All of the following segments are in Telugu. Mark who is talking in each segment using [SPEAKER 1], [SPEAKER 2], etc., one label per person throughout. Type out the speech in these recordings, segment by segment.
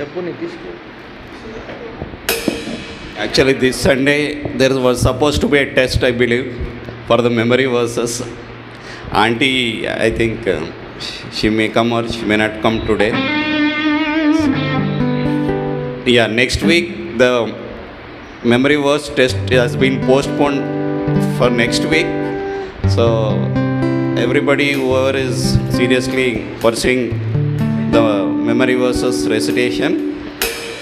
[SPEAKER 1] చెప్పు Nitish.
[SPEAKER 2] Actually, this Sunday there was supposed to be a test, I believe, for the memory verses. Auntie, I think she may come or she may not come today. Yeah, next week the memory verse test has been postponed for next week. So everybody whoever is seriously pursuing the memory verses recitation,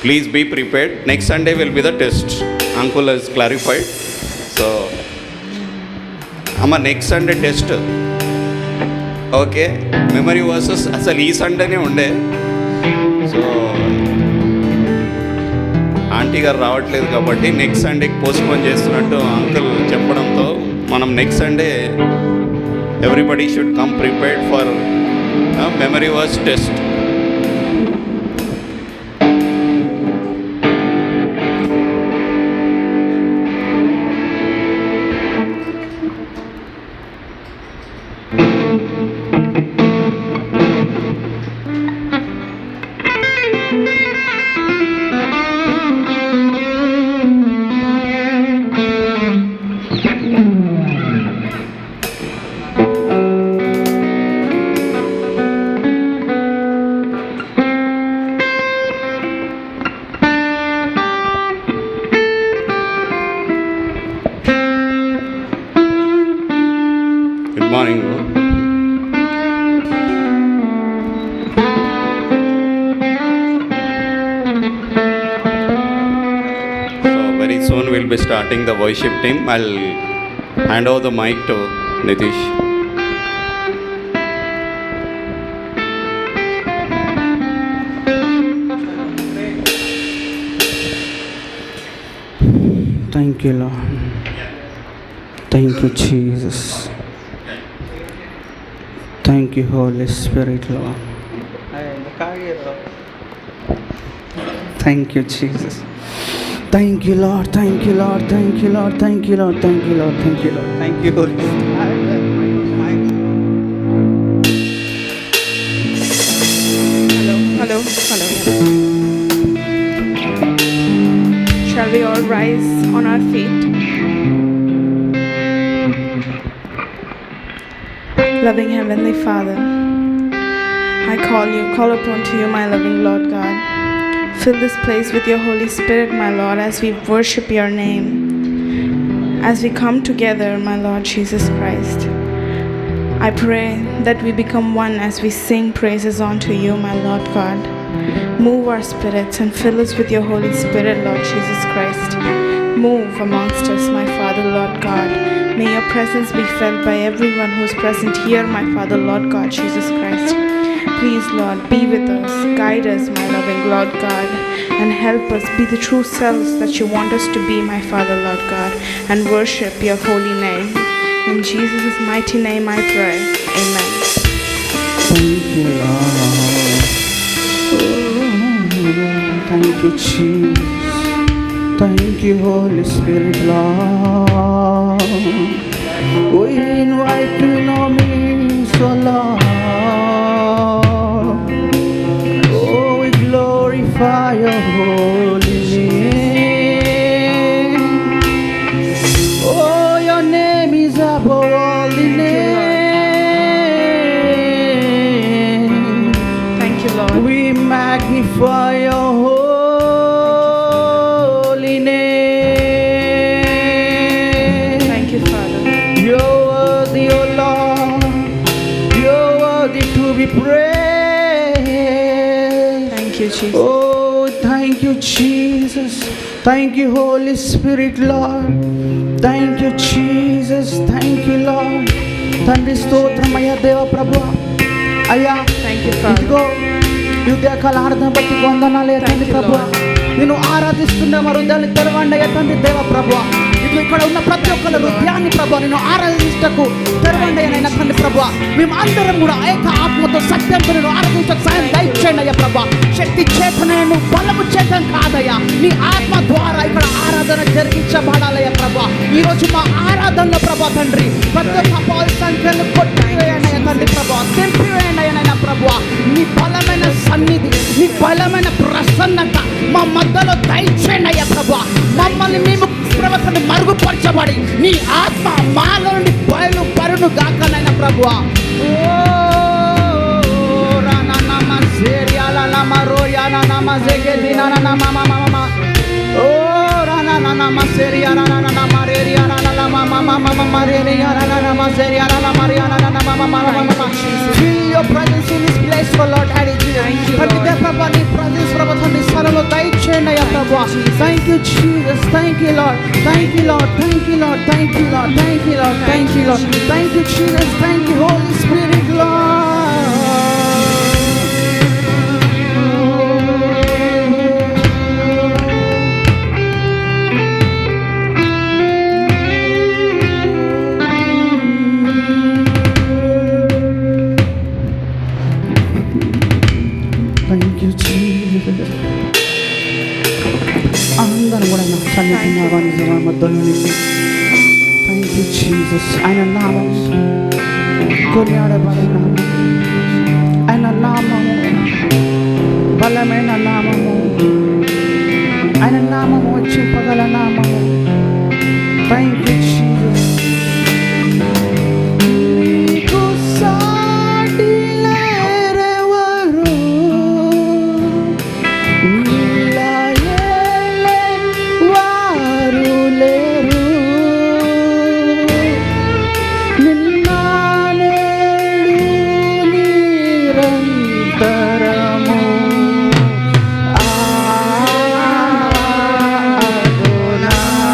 [SPEAKER 2] please be prepared. Next Sunday will be the test. Uncle has clarified. So, next Sunday test. Okay. Memory verses అసలు ఈ సండేనే ఉండే. సో ఆంటీ గారు రావట్లేదు కాబట్టి నెక్స్ట్ సండేకి పోస్ట్పోన్ చేస్తున్నట్టు అంకుల్ చెప్పడంతో మనం next Sunday everybody should come prepared for memory verse test. Good morning. So very soon we'll be starting the worship team. I'll hand over the mic to Nitish.
[SPEAKER 3] Thank you, Lord. Thank you, Jesus. Thank you, Holy Spirit, Lord. Thank you, Jesus. Thank you, Lord. Thank you, Lord. Thank you, Lord. Thank you, Lord. Thank you, Lord. Thank you, Lord. Thank you, Holy Spirit.
[SPEAKER 4] Hello. Shall we all rise on our feet? Loving Heavenly Father, I call upon to you, my loving Lord God. Fill this place with your Holy Spirit, my Lord, as we worship your name. As we come together, my Lord Jesus Christ, I pray that we become one as we sing praises unto you, my Lord God. Move our spirits and fill us with your Holy Spirit, Lord Jesus Christ. Move amongst us, my Father, Lord God. May your presence be felt by everyone who is present here, my Father, Lord God, Jesus Christ. Please, Lord, be with us, guide us, my loving Lord God, and help us be the true selves that you want us to be, my Father, Lord God, and worship your holy name. In Jesus' mighty name I pray. Amen.
[SPEAKER 3] Thank you, Lord. Thank you, Jesus. Thank you, Holy Spirit, Lord. We invite you in our midst, O Lord. Oh, we glorify your holy name. Oh, your name is above all the name.
[SPEAKER 4] Thank you, Lord.
[SPEAKER 3] We magnify your holy name.
[SPEAKER 4] Thank you, Father.
[SPEAKER 3] You're worthy, O Lord. You're worthy to be praised.
[SPEAKER 4] Thank you, Jesus.
[SPEAKER 3] Oh, thank you, Jesus. Thank you, Holy Spirit, Lord. Thank you, Jesus. Thank you, Lord. తండ్రి స్తోత్రమయ్యా దేవ ప్రభు అయ్యా.
[SPEAKER 4] Thank you, Father.
[SPEAKER 3] ఇదిగో ఈ ఉదయకాల ఆరాధన బట్టి వందనాలు తండ్రి ప్రభు. నేను ఆరాధిస్తున్నా మా హృదయాన్ని తెరవండి అయ్యా తండ్రి దేవ ప్రభు. ఇదిగో ఇక్కడ ఉన్న ప్రతి ఒక్కరి హృదయాన్ని ప్రభు నేను ఆరాధించటకు తెరవండి అయ్యా తండ్రి ప్రభు. మేము అందరం కూడా ఏక ఆత్మతో సత్యంతో నేను ఆరాధించక సాయం దయచేయండి అయ్యా ప్రభు. శక్తి చేతనే నువ్వు బలము చేతం కాదయ్యా, నీ ఆత్మ ద్వారా ఇక్కడ ఆరాధన జరిగించబడాలయ్యా ప్రభు. ఈరోజు మా ఆరాధనలో ప్రభు తండ్రి ప్రతి ఒక్క పాల్ సంఖ్యను కొట్టివేయండి అయ్యా తండ్రి ప్రభు, తెంపివేయండి అయ్యా ప్రభు. ప్రభు. నీ బలమైన సన్నిధి, నీ బలమైన ప్రసన్నత మా మధ్యలో దయచేయండి అయ్యా ప్రభు. మమ్మల్ని మేము ప్రవర్తన మరుగుపరచబడి నీ ఆత్మ మాలో నుండి బయలు పరును గాకనైనా ప్రభు. Feel your presence in this place, oh Lord, Daddy Jesus. ప్రతి ప్రభు నీ presence ప్రభుత్వం నీ స్థలంలో దయచేయండి అయ్యా ప్రభు. Thank you Jesus, thank you Lord, thank you Lord, thank you Lord, thank you Lord, thank you Lord, thank you Lord, thank you Jesus, thank you Holy Spirit Lord. Thank you Jesus. అందరం కూడా నా సన్నిధి మధ్యలో థ్యాంక్ యూ జీసస్. ఆయన నామం కొనియాడబడే నామం, ఆయన నామము బలమైన నామము, ఆయన నామము చింపగల నామము. Thank you Jesus. నీకు సాటి లేరెవరు, నీలా ఏలే వారు లేరు. నిన్న నేడు నిరంతరము అదోనాయ్.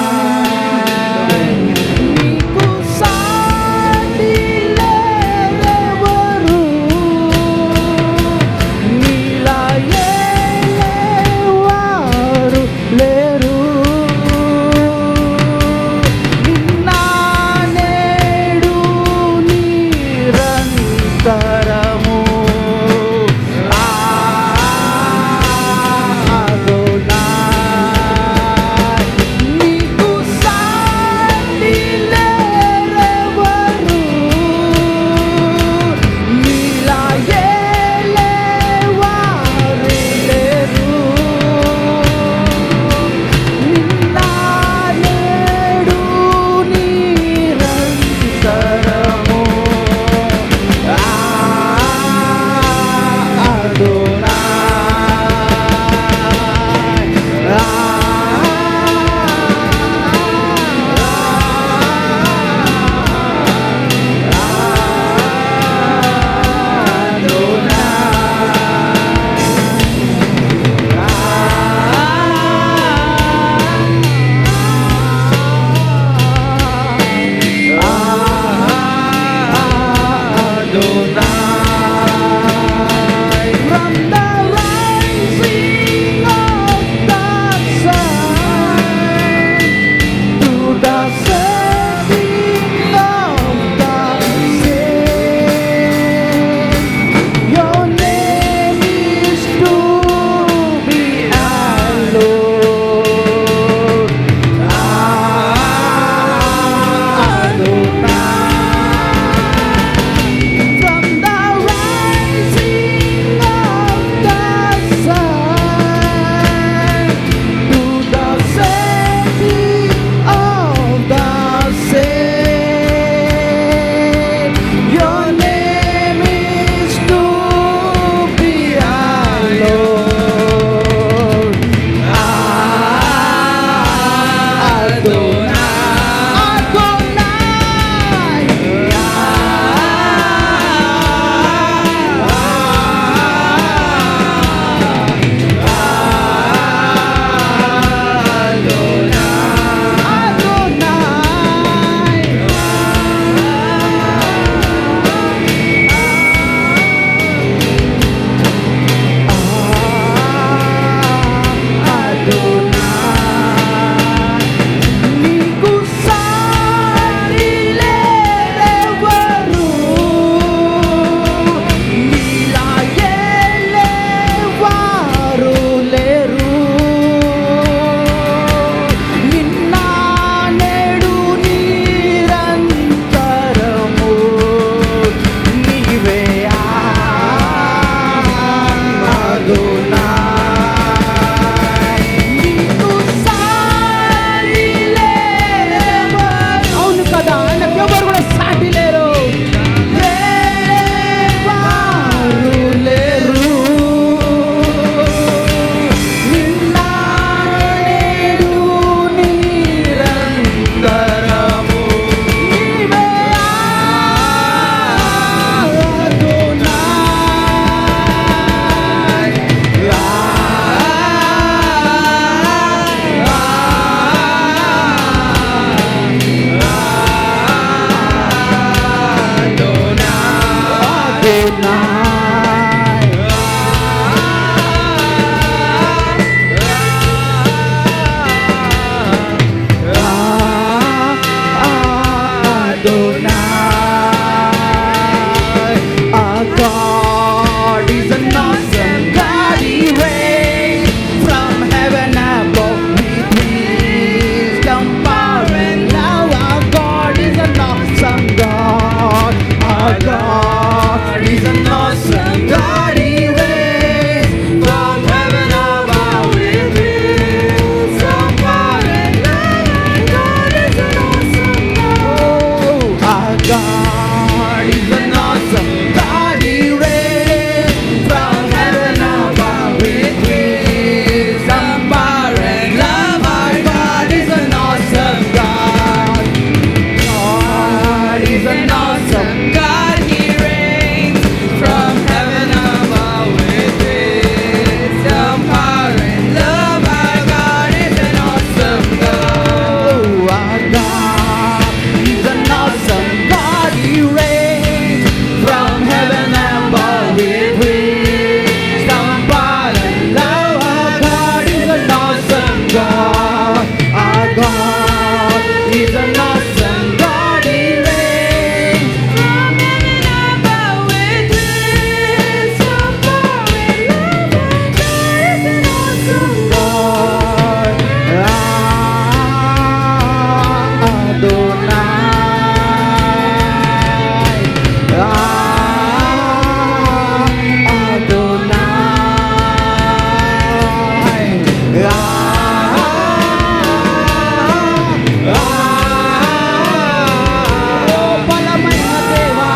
[SPEAKER 3] బలమైన దేవా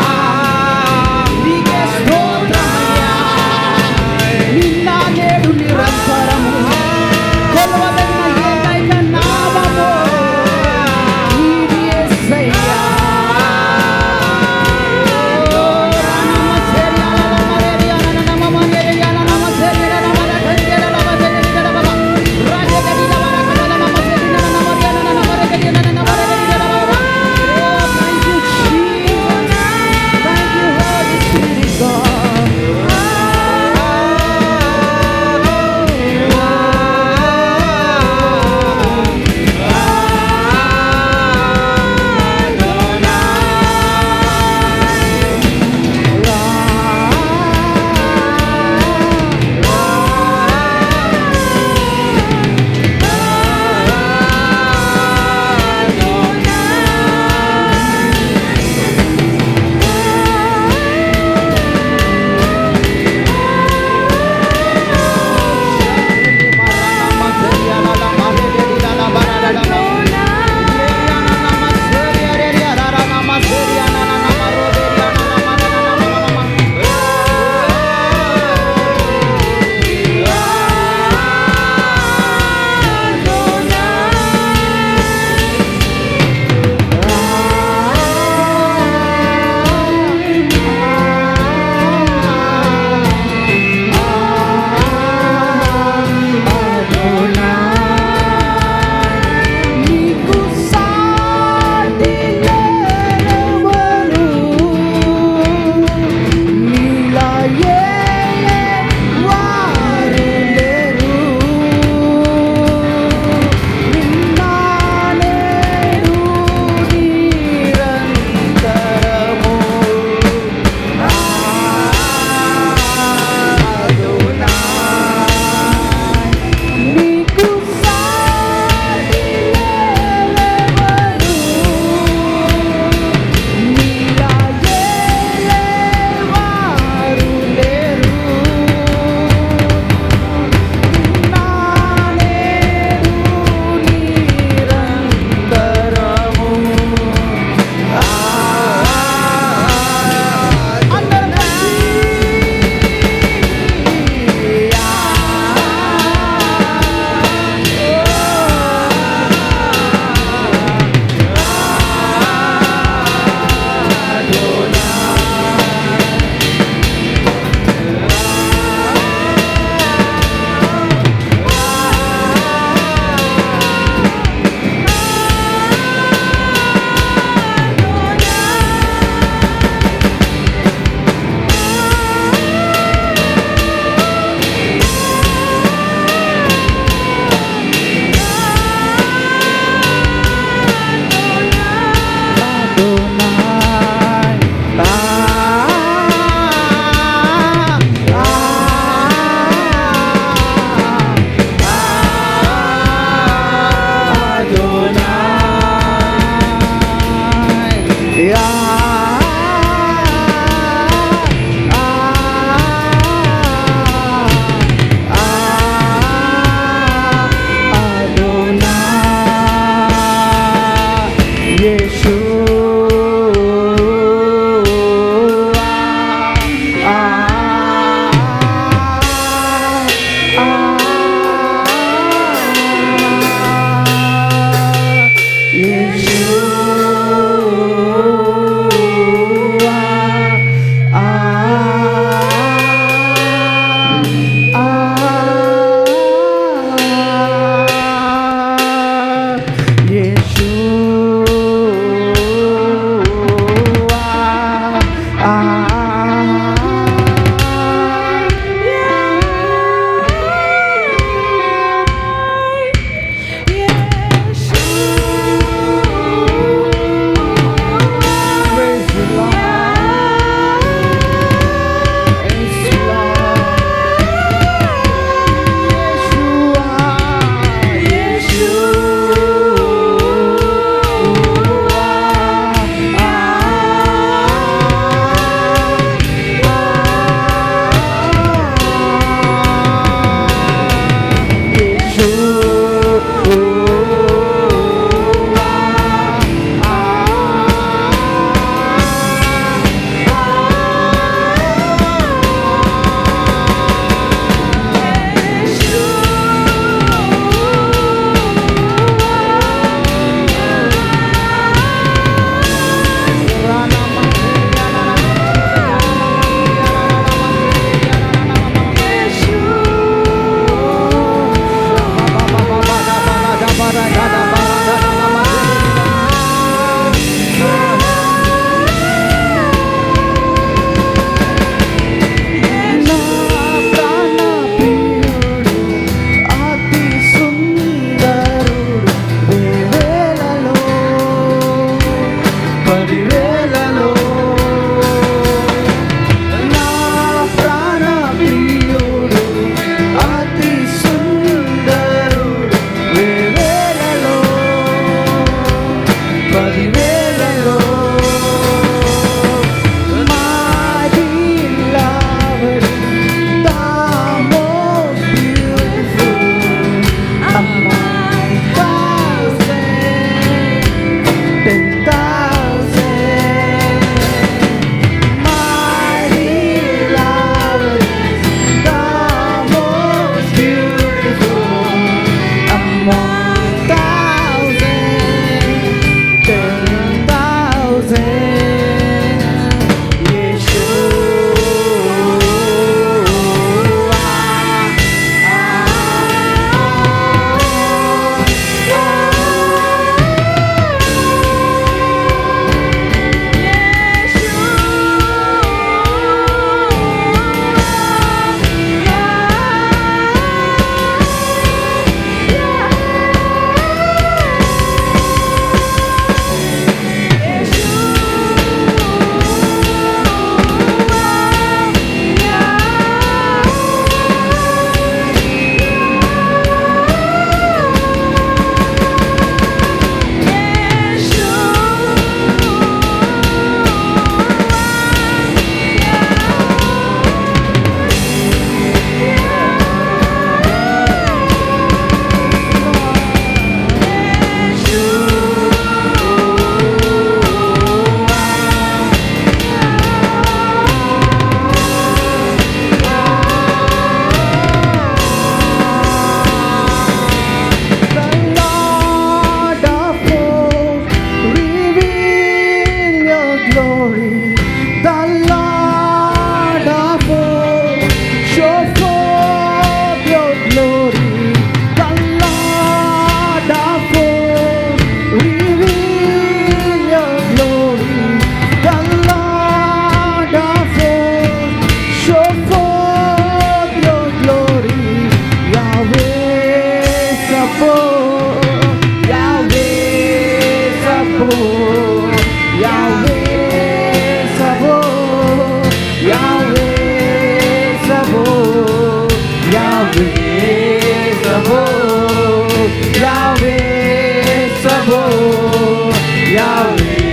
[SPEAKER 3] నీకే స్తోత్రమయ్యా. నిన్న నేడు నిరంతరము కొలవదగిన ఏకైక నామము నీది యేసయ్యా. యావే సబో యావే సబో యావే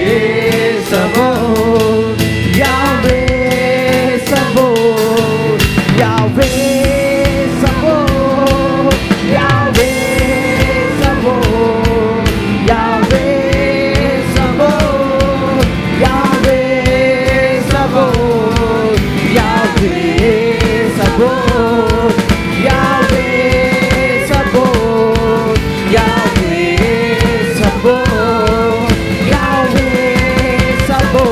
[SPEAKER 3] సబో యావే సబో యావే సబో యావే సబో యావే సబో యావే సబో యావే సబో యావే సబో యావే సబో యావే Sabo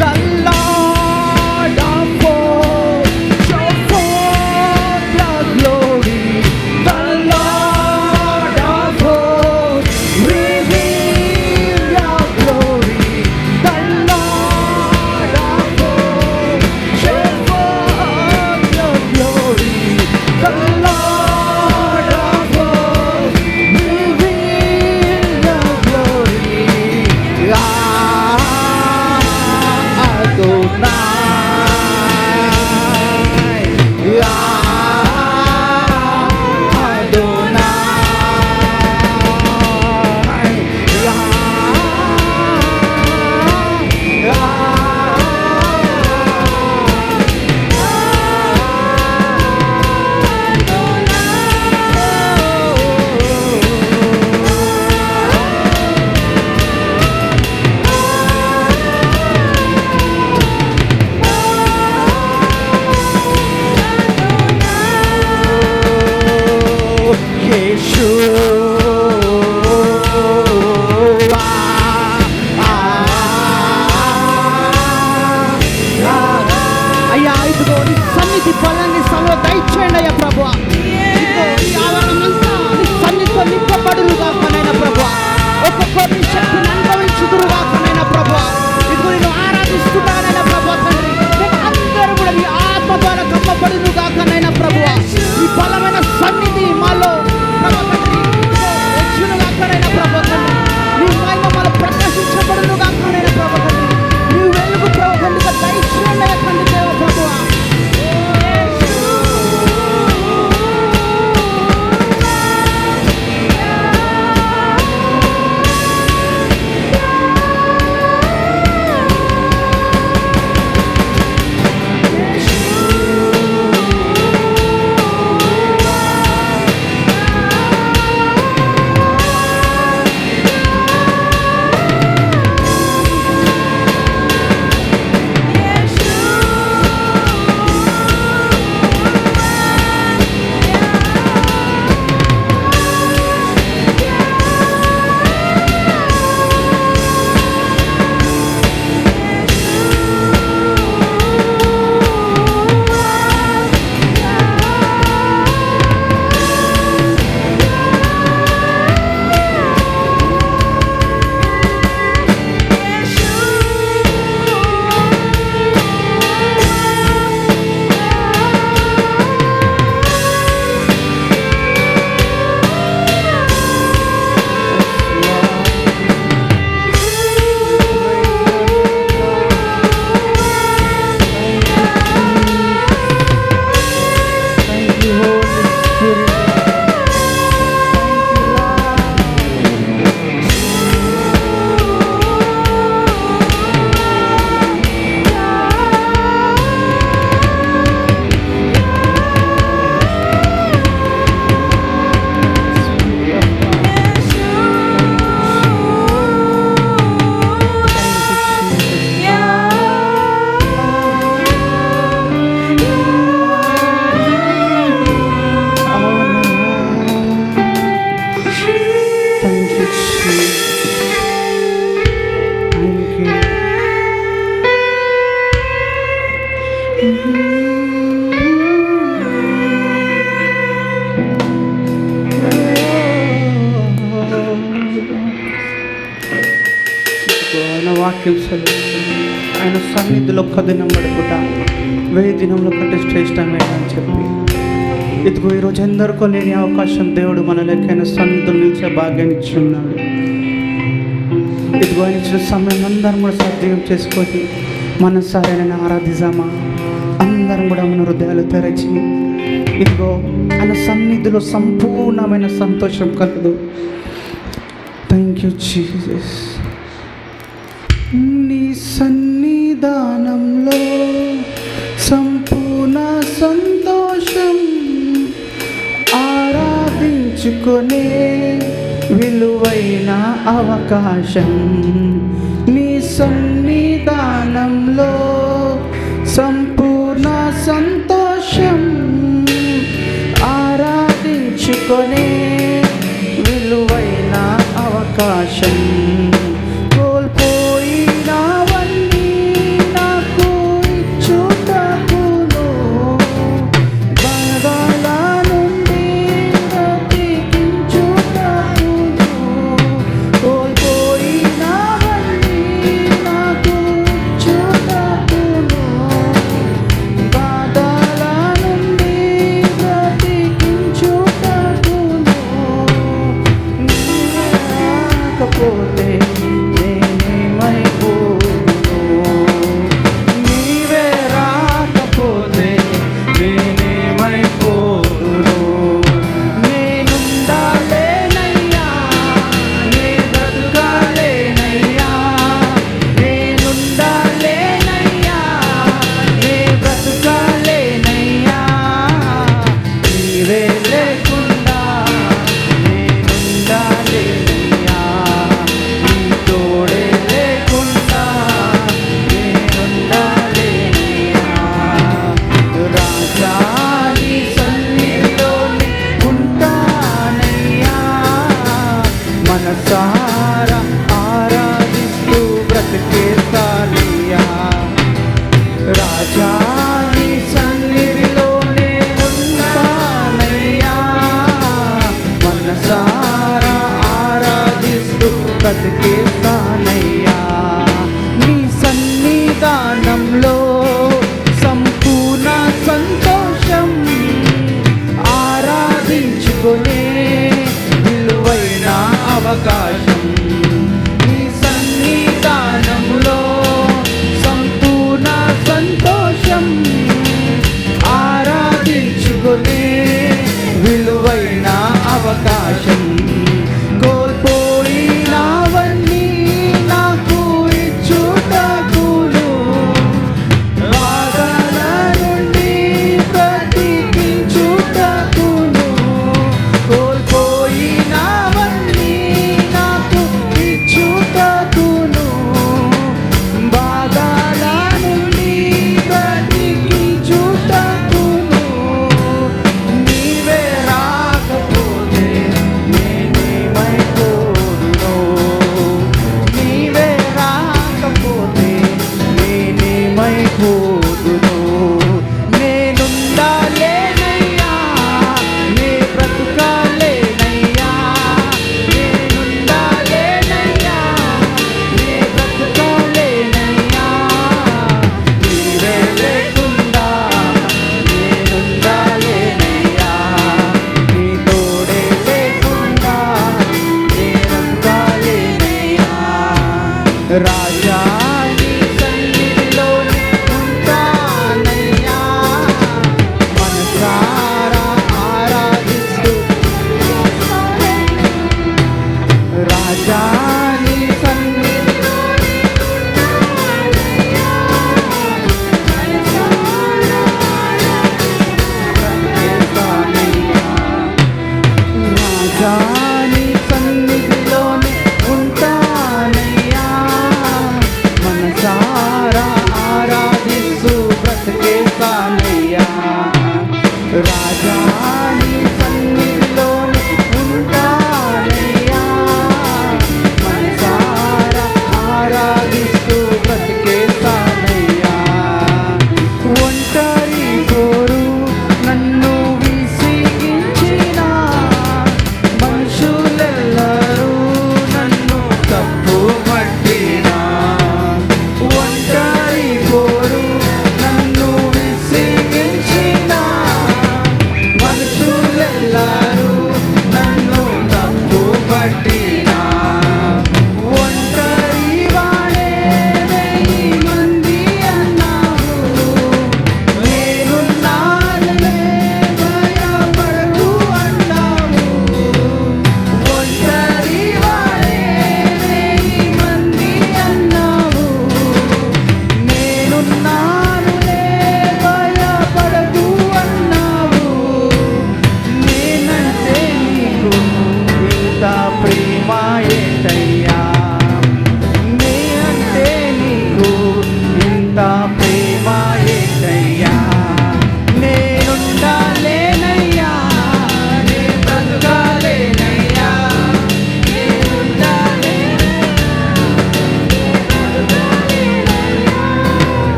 [SPEAKER 3] The Lord of hosts show forth your glory. The Lord of hosts reveal your glory. The Lord of hosts show forth your glory. The Lord of hosts reveal your glory. అయ్యా ఇదిగో నీ సన్నిధి బలాన్ని సమలో దయచేయండి అయ్యా ప్రభువా. ఇదిగో ఈ ఆవరణమంతా నీ సన్నిధితో నింపబడునుగా కనైనా ప్రభువా. ఒక్కొక్కరి శక్తిని అనుభవించుదురుగా కనైనా ప్రభువా. ఇదిగో నేను ఆరాధిస్తున్నానైనా ప్రభువా తండ్రి. మేము అందరూ కూడా నీ ఆత్మ ద్వారా కప్పబడునుగా కనైనా ప్రభువా. ఈ బలమైన సన్నిధి మాలో ప్రభువా తండ్రి ఇదిగో వచ్చునుగా కనైనా ప్రభువా తండ్రి. నీ మహిమ మాలో ప్రకాశించబడునుగా కనైనా ప్రభువా తండ్రి. నీ వెలుగు ప్రభువా తండ్రి దయచేయండి అయ్యా తండ్రి దేవ ప్రభువా. ఆయన వాక్యం సెలవిస్తుంది. ఆయన సన్నిధిలో 1 దినం గడుపుట 1000 దినంలో కంటే శ్రేష్టమేనని చెప్పి ఇదిగో ఈరోజు ఎందరికో లేని అవకాశం దేవుడు మన లెక్కైన సన్నిధిలో నిలిచే భాగ్యాన్ని ఇచ్చి ఉన్నాడు. ఇదిగో ఆయన ఇచ్చిన సమయం అందరం కూడా సద్వినియోగం చేసుకొని మనసారైన ఆరాధిస్తామా? అందరం కూడా మన హృదయాలు తెరచి ఇదిగో ఆయన సన్నిధిలో సంపూర్ణమైన సంతోషం కలదు. Thank you Jesus. నీ సన్నిధానంలో సంపూర్ణ సంతోషం, ఆరాధించుకునే విలువైన అవకాశం. నీ సన్నిధానంలో సంపూర్ణ సంతోషం, ఆరాధించుకునే విలువైన అవకాశం. కోల్పోయినవన్నీ నాకు ఇచ్చుటకును, బాధల నుండి బ్రతికించుటకును. కోల్పోయినవన్నీ నాకు ఇచ్చుటకును, బాధల నుండి బ్రతికించుటకును. నీవే రాకపోతే నేనేమైపోదును. నేనుండాలేనయ్యా, నే బ్రతుకాలేనయ్యా. నేనుండాలేనయ్యా, నే బ్రతుకాలేనయ్యా. నీవే లేకుండా నేనుండాలేనయ్యా, నీ తోడే లేకుండా నేనుండాలేనయ్యా. రాజా నీ సన్నిధిలోనే ఉంటానయ్యా, మనసారా ఆరాధిస్తూ బ్రతికేస్తానయ్యా. రాజా నీ సన్నిధిలోనే ఉంటానయ్యా, మనసారా ఆరాధిస్తూ బ్రతికేస్తానయ్యా. నీ సన్నిధానంలో సంపూర్ణ సంతోషం, ఆరాధించుకునే విలువైన అవకాశం. నీ సన్నిధానంలో సంపూర్ణ సంతోషం, ఆరాధించుకునే విలువైన అవకాశం. కోల్పోయినవన్నీ నాకు ఇచ్చుటకును, బాధల నుండి బ్రతికించుటకును. కోల్పోయినవన్నీ నాకు ఇచ్చుటకును, బాధల నుండి బ్రతికించుటకును. నీవే రాకపోతే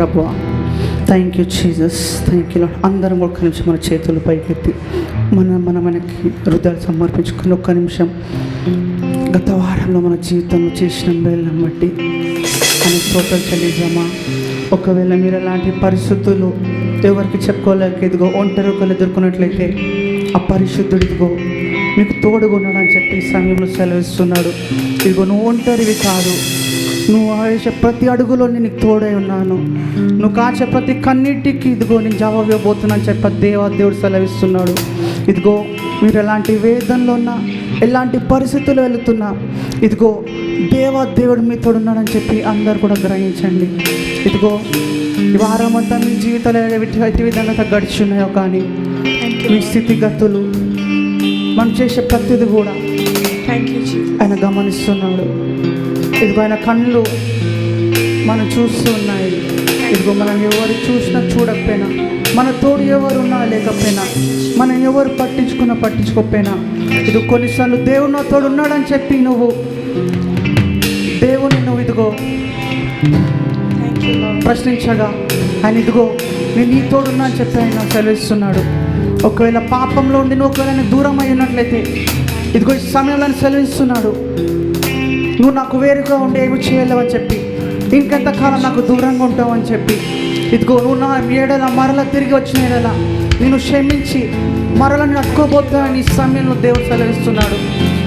[SPEAKER 3] ప్రభువా. Thank you Jesus, thank you lord. అందరం ఒక్క నిమిషం మన చేతులు పైకెత్తి మనకి హృదయాలు సమర్పించుకుని ఒక్క నిమిషం గత వారంలో మన జీవితంలో చేసిన మేలును బట్టి అని స్తోత్రాలు చెల్లిద్దామా. ఒకవేళ మీరు అలాంటి పరిస్థితులు ఎవరికి చెప్పుకోలేక ఇదిగో ఒంటరికలు ఎదుర్కొన్నట్లయితే ఆ పరిశుద్ధుడు ఇదిగో మీకు తోడుగా ఉన్నాడని చెప్పి ఈ సమయంలో సెలవిస్తున్నాడు. ఇదిగో నువ్వు ఒంటరివి కాదు, నువ్వు వేసే ప్రతి అడుగులో నేను నీకు తోడై ఉన్నాను, నువ్వు కాచే ప్రతి కన్నీటికి ఇదిగో నేను జవాబు ఇవ్వబోతున్నాను చెప్పి దేవుడు సెలవిస్తున్నాడు. ఇదిగో మీరు ఎలాంటి వేదనలో ఉన్నా, ఎలాంటి పరిస్థితులు వెళుతున్నా, ఇదిగో దేవుడు మీ తోడున్నాడని చెప్పి అందరు కూడా గ్రహించండి. ఇదిగో ఈ వారం అంతా మీ జీవితాలు ఎట్టి విధంగా గడిచున్నాయో కానీ మీ స్థితిగతులు మనం చేసే ప్రతిది కూడా ఆయన గమనిస్తున్నాడు. ఇదిగో ఆయన కళ్ళు మనం చూస్తూ ఉన్నాయి. ఇదిగో మనం ఎవరు చూసినా చూడకపోయినా, మన తోడు ఎవరు ఉన్నా లేకపోయినా, మనం ఎవరు పట్టించుకోకపోయినా, ఇది కొన్నిసార్లు దేవుడు నా తోడు ఉన్నాడని చెప్పి నువ్వు దేవుని ఇదిగో ప్రశ్నించగా ఆయన ఇదిగో నేను నీ తోడున్నా అని చెప్పి ఆయన సెలవిస్తున్నాడు. ఒకవేళ పాపంలో ఉండి నువ్వు ఒకవేళ దూరం అయి ఉన్నట్లయితే ఇదిగో ఈ సమయంలో సెలవిస్తున్నాడు, నువ్వు నాకు వేరుగా ఉండి ఏమి చేయలేవని చెప్పి, ఇంకెంతకాలం నాకు దూరంగా ఉంటావు అని చెప్పి, ఇదిగో నువ్వు నా ఏడల మరలా తిరిగి వచ్చిన ఏడల నేను క్షమించి మరలా నేను అట్టుకోబోతానని ఈ సమయంలో దేవుడు సెలవిస్తున్నాడు.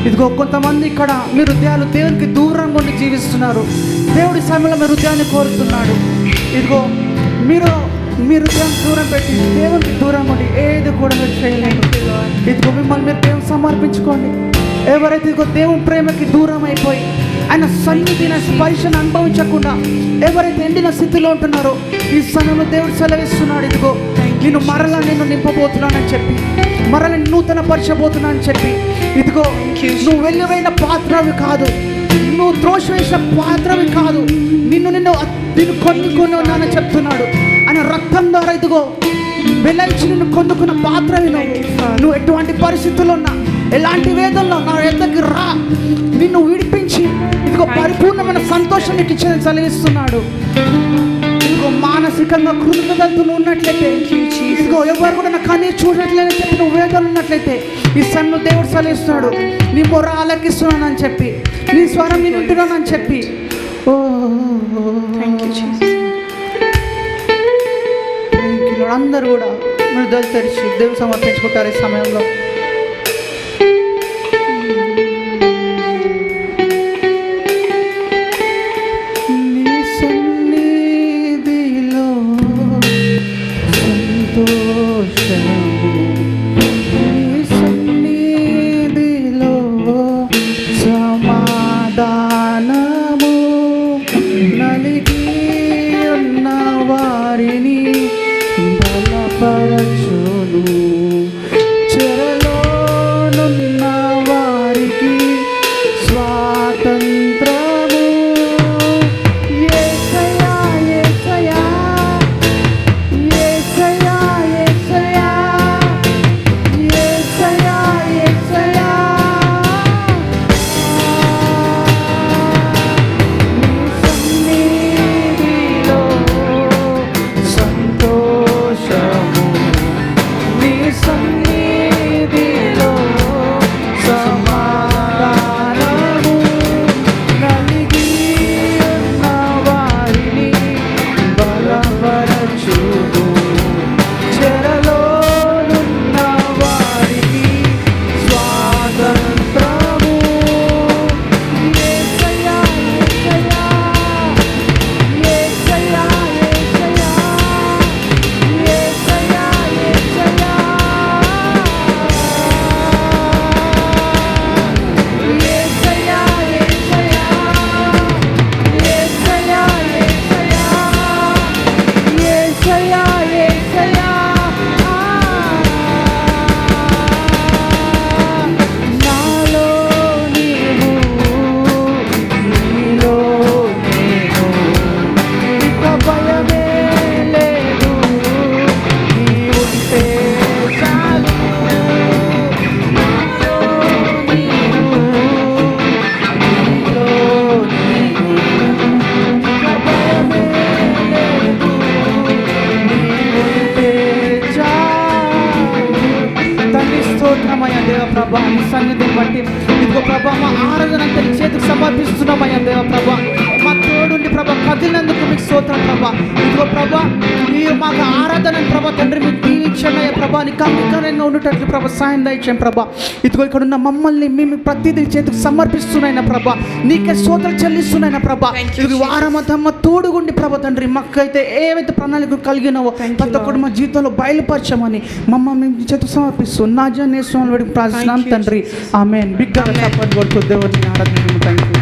[SPEAKER 3] ఇదిగో కొంతమంది ఇక్కడ మీ హృదయాలు దేవునికి దూరంగా ఉండి జీవిస్తున్నారు. దేవుడి సమయంలో మీ హృదయాన్ని కోరుతున్నాడు. ఇదిగో మీ హృదయాన్ని దూరం పెట్టి దేవునికి దూరంగా ఉండి ఏది కూడా మీరు చేయలేదు. ఇదిగో మిమ్మల్ని మీరు దేవుని సమర్పించుకోండి. ఎవరైతే ఇదిగో దేవుని ప్రేమకి దూరం అయిపోయి ఆయన సన్నిధిన స్పర్శను అనుభవించకుండా ఎవరైతే ఎండిన స్థితిలో ఉంటున్నారో ఈ సమయంలో దేవుడు సెలవిస్తున్నాడు. ఇదిగో నేను నింపబోతున్నానని చెప్పి, మరలా నూతన పరచబోతున్నానని చెప్పి, ఇదిగో నువ్వు వెళ్ళిపోయిన పాత్రవి కాదు, నువ్వు త్రోసివేసిన పాత్రవి కాదు, నిన్ను కొనుక్కొని ఉన్నానని చెప్తున్నాడు. ఆయన రక్తం ద్వారా ఇదిగో వెలయించి నిన్ను కొనుక్కున్న పాత్రవి నువ్వు ఎటువంటి పరిస్థితుల్లో ఉన్నా, ఎలాంటి వేదనలో నా ఎద్దకి రా, నిన్ను విడిపించి ఇదిగో పరిపూర్ణమైన సంతోషం నీకు ఇచ్చేదని సెలవిస్తున్నాడు. ఇదిగో మానసికంగా కృతజ్ఞతలు ఉన్నట్లయితే, ఇదిగో ఎవరు కూడా నా కన్నీ చూడట్లేదని చెప్పి నువ్వు వేదనలు ఉన్నట్లయితే ఈ సమయంలో దేవుడు సెలవిస్తున్నాడు, నీ మొర ఆలకిస్తున్నానని చెప్పి, నీ స్వరం నేను వింటున్నానని చెప్పి. ఓ అందరూ కూడా మీరు దళ తెరిచి దేవుడు సమర్పించుకుంటారు ఈ సమయంలో. దేవ ప్రభా, నీ సన్నిధిని బట్టి ఇదిగో ప్రభా మా ఆరాధన అంతా నీ చేతికి సమర్పిస్తున్నామయ్యా దేవ ప్రభా. మా తోడుండి ప్రభా కదిలినందుకు మీకు స్తోత్రం ప్రభా. ఇదిగో ప్రభా మీరు మాకు ఆరాధన ప్రభా తండ్రి మీకు దీవించండి అయ్యా ప్రభా. నీకు అంగీకారంగా ఉండేటట్లు ప్రభా సాయం దయచేయం ప్రభా. ఇదిగో ఇక్కడ ఉన్న మమ్మల్ని మేము ప్రతిదీ చేతికి సమర్పిస్తున్నాయినా ప్రభా, నీకే స్తోత్రాలు చెల్లిస్తున్నాయినా ప్రభా. ఇది వారమంతా మా తోడుగుండి ప్రభా తండ్రి మాకైతే ఏవైతే ప్రణాళికలు కలిగినావో ప్రతి ఒక్కటి మా జీవితంలో బయలుపరచమని మమ్మల్ని మీ చేతికి సమర్పిస్తూ నా జనేశ్వరం వాడికి ప్రార్థన తండ్రి. ఆమేన్. బిగ్గా చప్పట్లు కొడుతూ దేవుడిని ఆరాధించు. Thank you.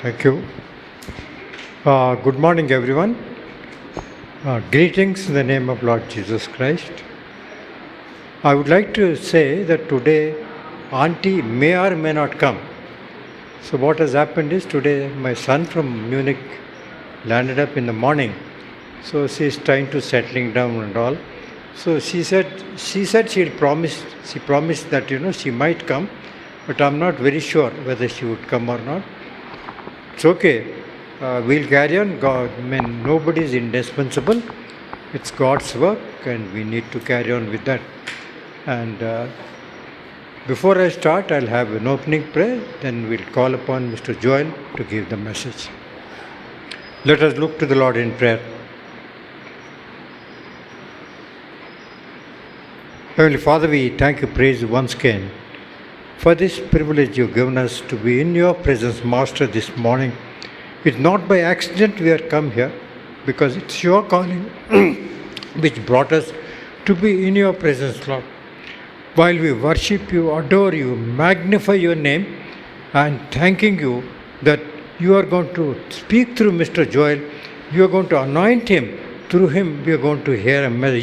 [SPEAKER 1] Thank you. Good morning, everyone. Greetings in the name of Lord Jesus Christ. I would like to say that today Auntie may or may not come. So what has happened is today my son from Munich landed up in the morning. So she is trying to settling down and all. So she said she promised that she might come, but I'm not very sure whether she would come or not. It's okay. We'll carry on. God, nobody is indispensable. It's God's work, and we need to carry on with that. And before I start, I'll have an opening prayer. Then we'll call upon Mr. Joel to give the message. Let us look to the Lord in prayer. Heavenly Father, we thank you, praise you once again for this privilege you've given us to be in your presence, Master, this morning. It's not by accident we are come here, because it's your calling which brought us to be in your presence, Lord. While we worship you, adore you, magnify your name, and thanking you that you are going to speak through Mr. Joel, you are going to anoint him. Through him we are going to hear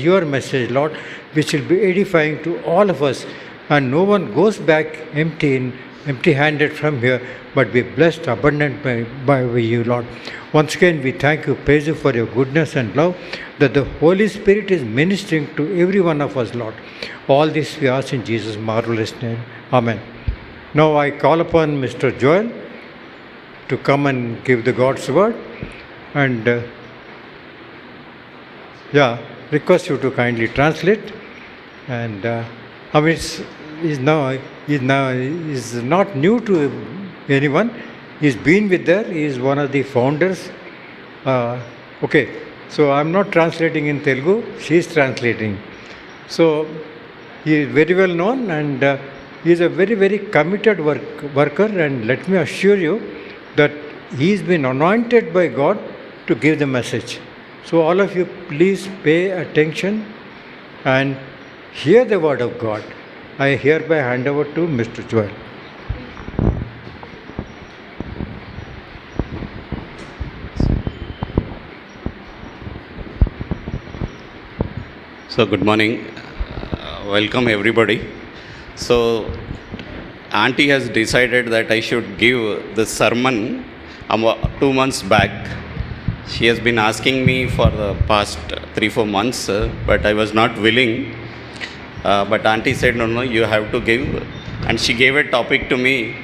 [SPEAKER 1] your message, Lord, which will be edifying to all of us. And no one goes back empty-handed from here, but be blessed abundant by you, Lord. Once again, we thank you, praise you for your goodness and love, that the Holy Spirit is ministering to every one of us, Lord. All this we ask in Jesus' marvelous name. Amen. Now I call upon Mr. Joel to come and give the God's word, and request you to kindly translate. And is not new to anyone. He's been with there. He is one of the founders. Okay, so I'm not translating in Telugu. She is translating. So he is very well known, and he is a very, very committed worker. And let me assure you that he's been anointed by God to give the message. So all of you, please pay attention and hear the word of God. I hereby hand over to Mr. Joel.
[SPEAKER 2] So good morning. Welcome everybody. So Auntie has decided that I should give the sermon 2 months back. She has been asking me for the past 3-4 months, but I was not willing. But auntie said, no, no, you have to give. And she gave a topic to me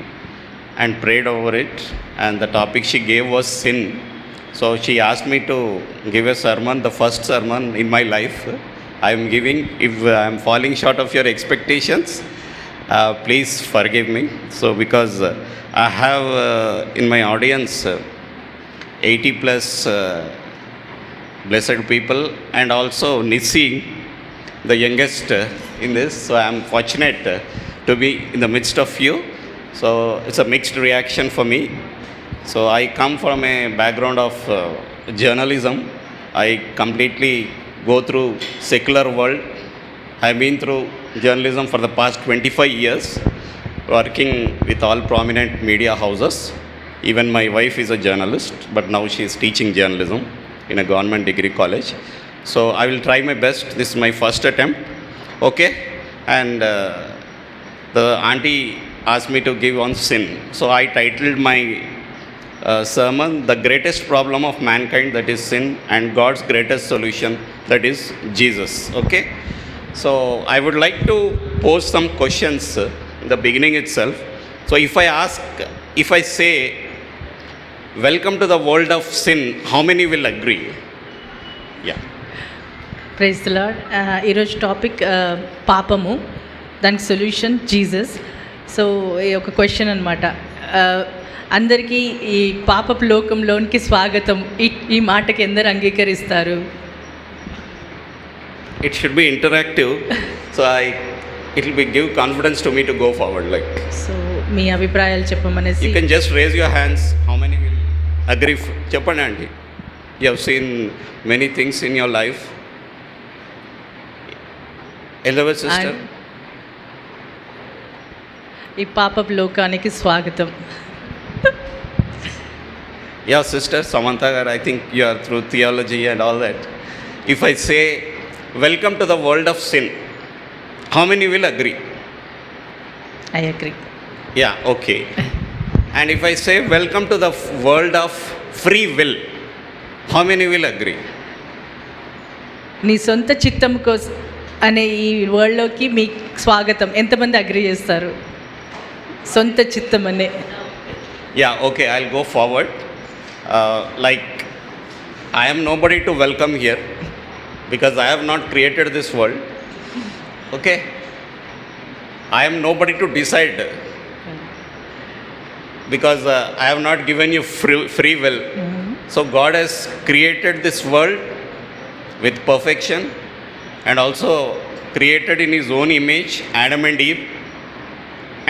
[SPEAKER 2] and prayed over it. And the topic she gave was sin. So she asked me to give a sermon, the first sermon in my life. I am giving. If I am falling short of your expectations, please forgive me. So because I have in my audience 80 plus blessed people, and also Nissi, the youngest in this. So I am fortunate to be in the midst of you. So it's a mixed reaction for me. So I come from a background of journalism. I completely go through secular world. I've been through journalism for the past 25 years, working with all prominent media houses. Even my wife is a journalist, but now she is teaching journalism in a government degree college. So I will try my best. This is my first attempt. Okay? And the auntie asked me to give on sin. So I titled my sermon, The Greatest Problem of Mankind, that is sin, and God's Greatest Solution, that is Jesus. Okay? So I would like to pose some questions in the beginning itself. So if I say, welcome to the world of sin, how many will agree? Yeah.
[SPEAKER 5] Praise the Lord. ఈరోజు టాపిక్ పాపము, దానికి సొల్యూషన్ జీసస్. సో ఈ ఒక క్వశ్చన్ అనమాట, అందరికీ ఈ పాపపు లోకంలోనికి స్వాగతం, ఈ మాటకి ఎందరు అంగీకరిస్తారు?
[SPEAKER 2] It should be interactive. So it will be give confidence to me to go forward. Like,
[SPEAKER 5] so మీ అభిప్రాయాలు చెప్పమనేసి.
[SPEAKER 2] you can just raise your hands. How many will agree? Cheppandi aunty. You have seen many things in your life. Elizabeth sister.
[SPEAKER 5] ఈ పాపపు లోకానికి స్వాగతం.
[SPEAKER 2] Yeah, sister Samantha, I think you are through theology and all that. If I say, welcome to the world of sin, how many will agree?
[SPEAKER 5] I agree.
[SPEAKER 2] Yeah, okay. And if I say, welcome to the world of free will, how many will agree?
[SPEAKER 5] నీ సొంత చిత్తం కోసం అనే ఈ వరల్డ్లోకి మీ స్వాగతం, ఎంతమంది అగ్రీ చేస్తారు? సొంత చిత్తం అనే.
[SPEAKER 2] Yeah, okay, I'll go forward. Like, I am nobody to welcome here because I have not created this world. Okay? I am nobody to decide because I have not given you free will. So God has created this world with perfection and also created in His own image Adam and Eve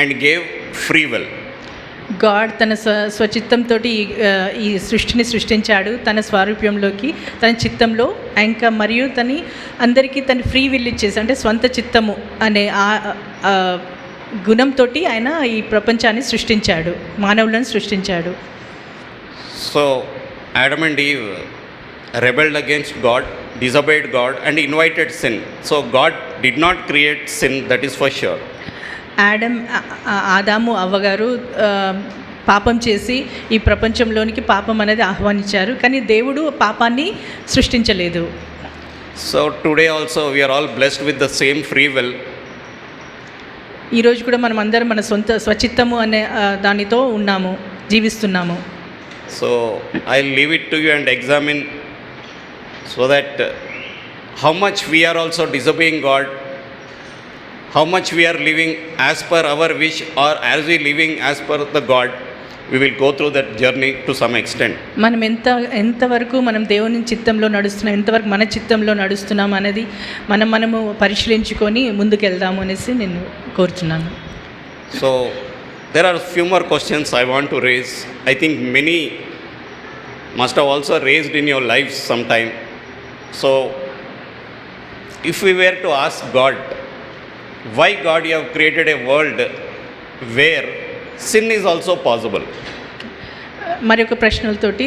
[SPEAKER 2] and gave free will.
[SPEAKER 5] God తన స్వచిత్తంతో ఈ సృష్టిని సృష్టించాడు, తన స్వారూప్యంలోకి, తన చిత్తంలో. ఇంకా మరియు అందరికీ తన ఫ్రీ విల్ ఇచ్చేసి, అంటే స్వంత చిత్తము అనే గుణంతో ఆయన ఈ ప్రపంచాన్ని సృష్టించాడు, మానవులను సృష్టించాడు.
[SPEAKER 2] So Adam and Eve rebelled against God, disobeyed God and invited sin. So God did not create sin, that is for sure. ఆదాము అవ్వగారు పాపం చేసి ఈ ప్రపంచంలోనికి పాపం అనేది ఆహ్వానించారు, కానీ దేవుడు పాపాన్ని సృష్టించలేదు. So today also we are all blessed with the same free will.
[SPEAKER 5] ఈరోజు కూడా మనం అందరం మన స్వచిత్తము అనే దానితో ఉన్నాము, జీవిస్తున్నాము.
[SPEAKER 2] So I'll leave it to you and examine so that how much we are also disobeying God, how much we are living as per our wish, or as we living as per the God. We will go through that journey to some extent.
[SPEAKER 5] మనం ఎంతవరకు మనం దేవుని చిత్తంలో నడుస్తున్నాం, ఎంతవరకు మన చిత్తంలో నడుస్తున్నాం అనేది మనము పరిశీలించుకొని ముందుకెళ్దాము అనేసి నేను కోరుతున్నాను.
[SPEAKER 2] So there are a few more questions I want to raise. I think many must have also raised in your lives sometime. So if we were to ask God, why God you have created a world where sin is also possible?
[SPEAKER 5] మరి ఒక ప్రశ్నలతోటి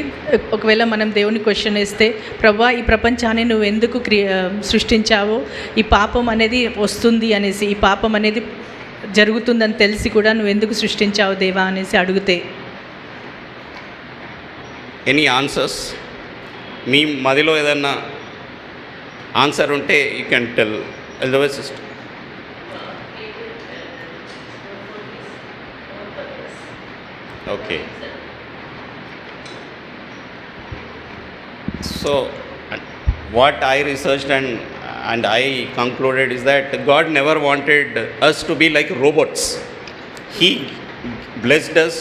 [SPEAKER 5] ఒకవేళ మనం దేవుని క్వశ్చన్ వేస్తే, ప్రభా ఈ ప్రపంచాన్ని నువ్వు ఎందుకు సృష్టించావో, ఈ పాపం అనేది వస్తుంది అనేసి, ఈ పాపం అనేది జరుగుతుందని తెలిసి కూడా నువ్వు ఎందుకు సృష్టించావు దేవా అనేసి అడిగితే,
[SPEAKER 2] ఎనీ ఆన్సర్స్? మీ మదిలో ఏదన్నా ఆన్సర్ ఉంటే you can tell. Elizabeth sister. Okay. So, what I researched and I concluded is that God never wanted us to be like robots. He blessed us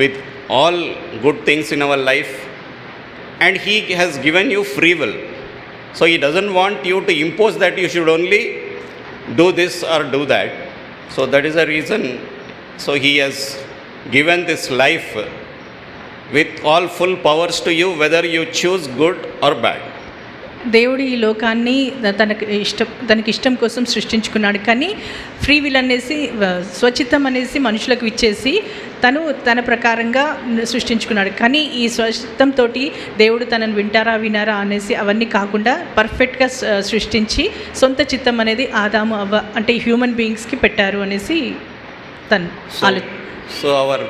[SPEAKER 2] with all good things in our life, and He has given you free will. So He doesn't want you to impose that you should only do this or do that. So that is the reason. So He has given this life with all full powers to you, whether you choose good or bad.
[SPEAKER 5] దేవుడు ఈ లోకాన్ని తనకి ఇష్టం కోసం సృష్టించుకున్నాడు. కానీ ఫ్రీ విల్ అనేసి స్వచిత్తం అనేసి మనుషులకు ఇచ్చేసి తన ప్రకారంగా సృష్టించుకున్నాడు. కానీ ఈ స్వచిత్తంతో దేవుడు తనను వినారా అనేసి అవన్నీ కాకుండా పర్ఫెక్ట్గా సృష్టించి సొంత చిత్తం అనేది ఆదాము అవ్వ అంటే హ్యూమన్ బీయింగ్స్కి పెట్టారు అనేసి
[SPEAKER 2] So our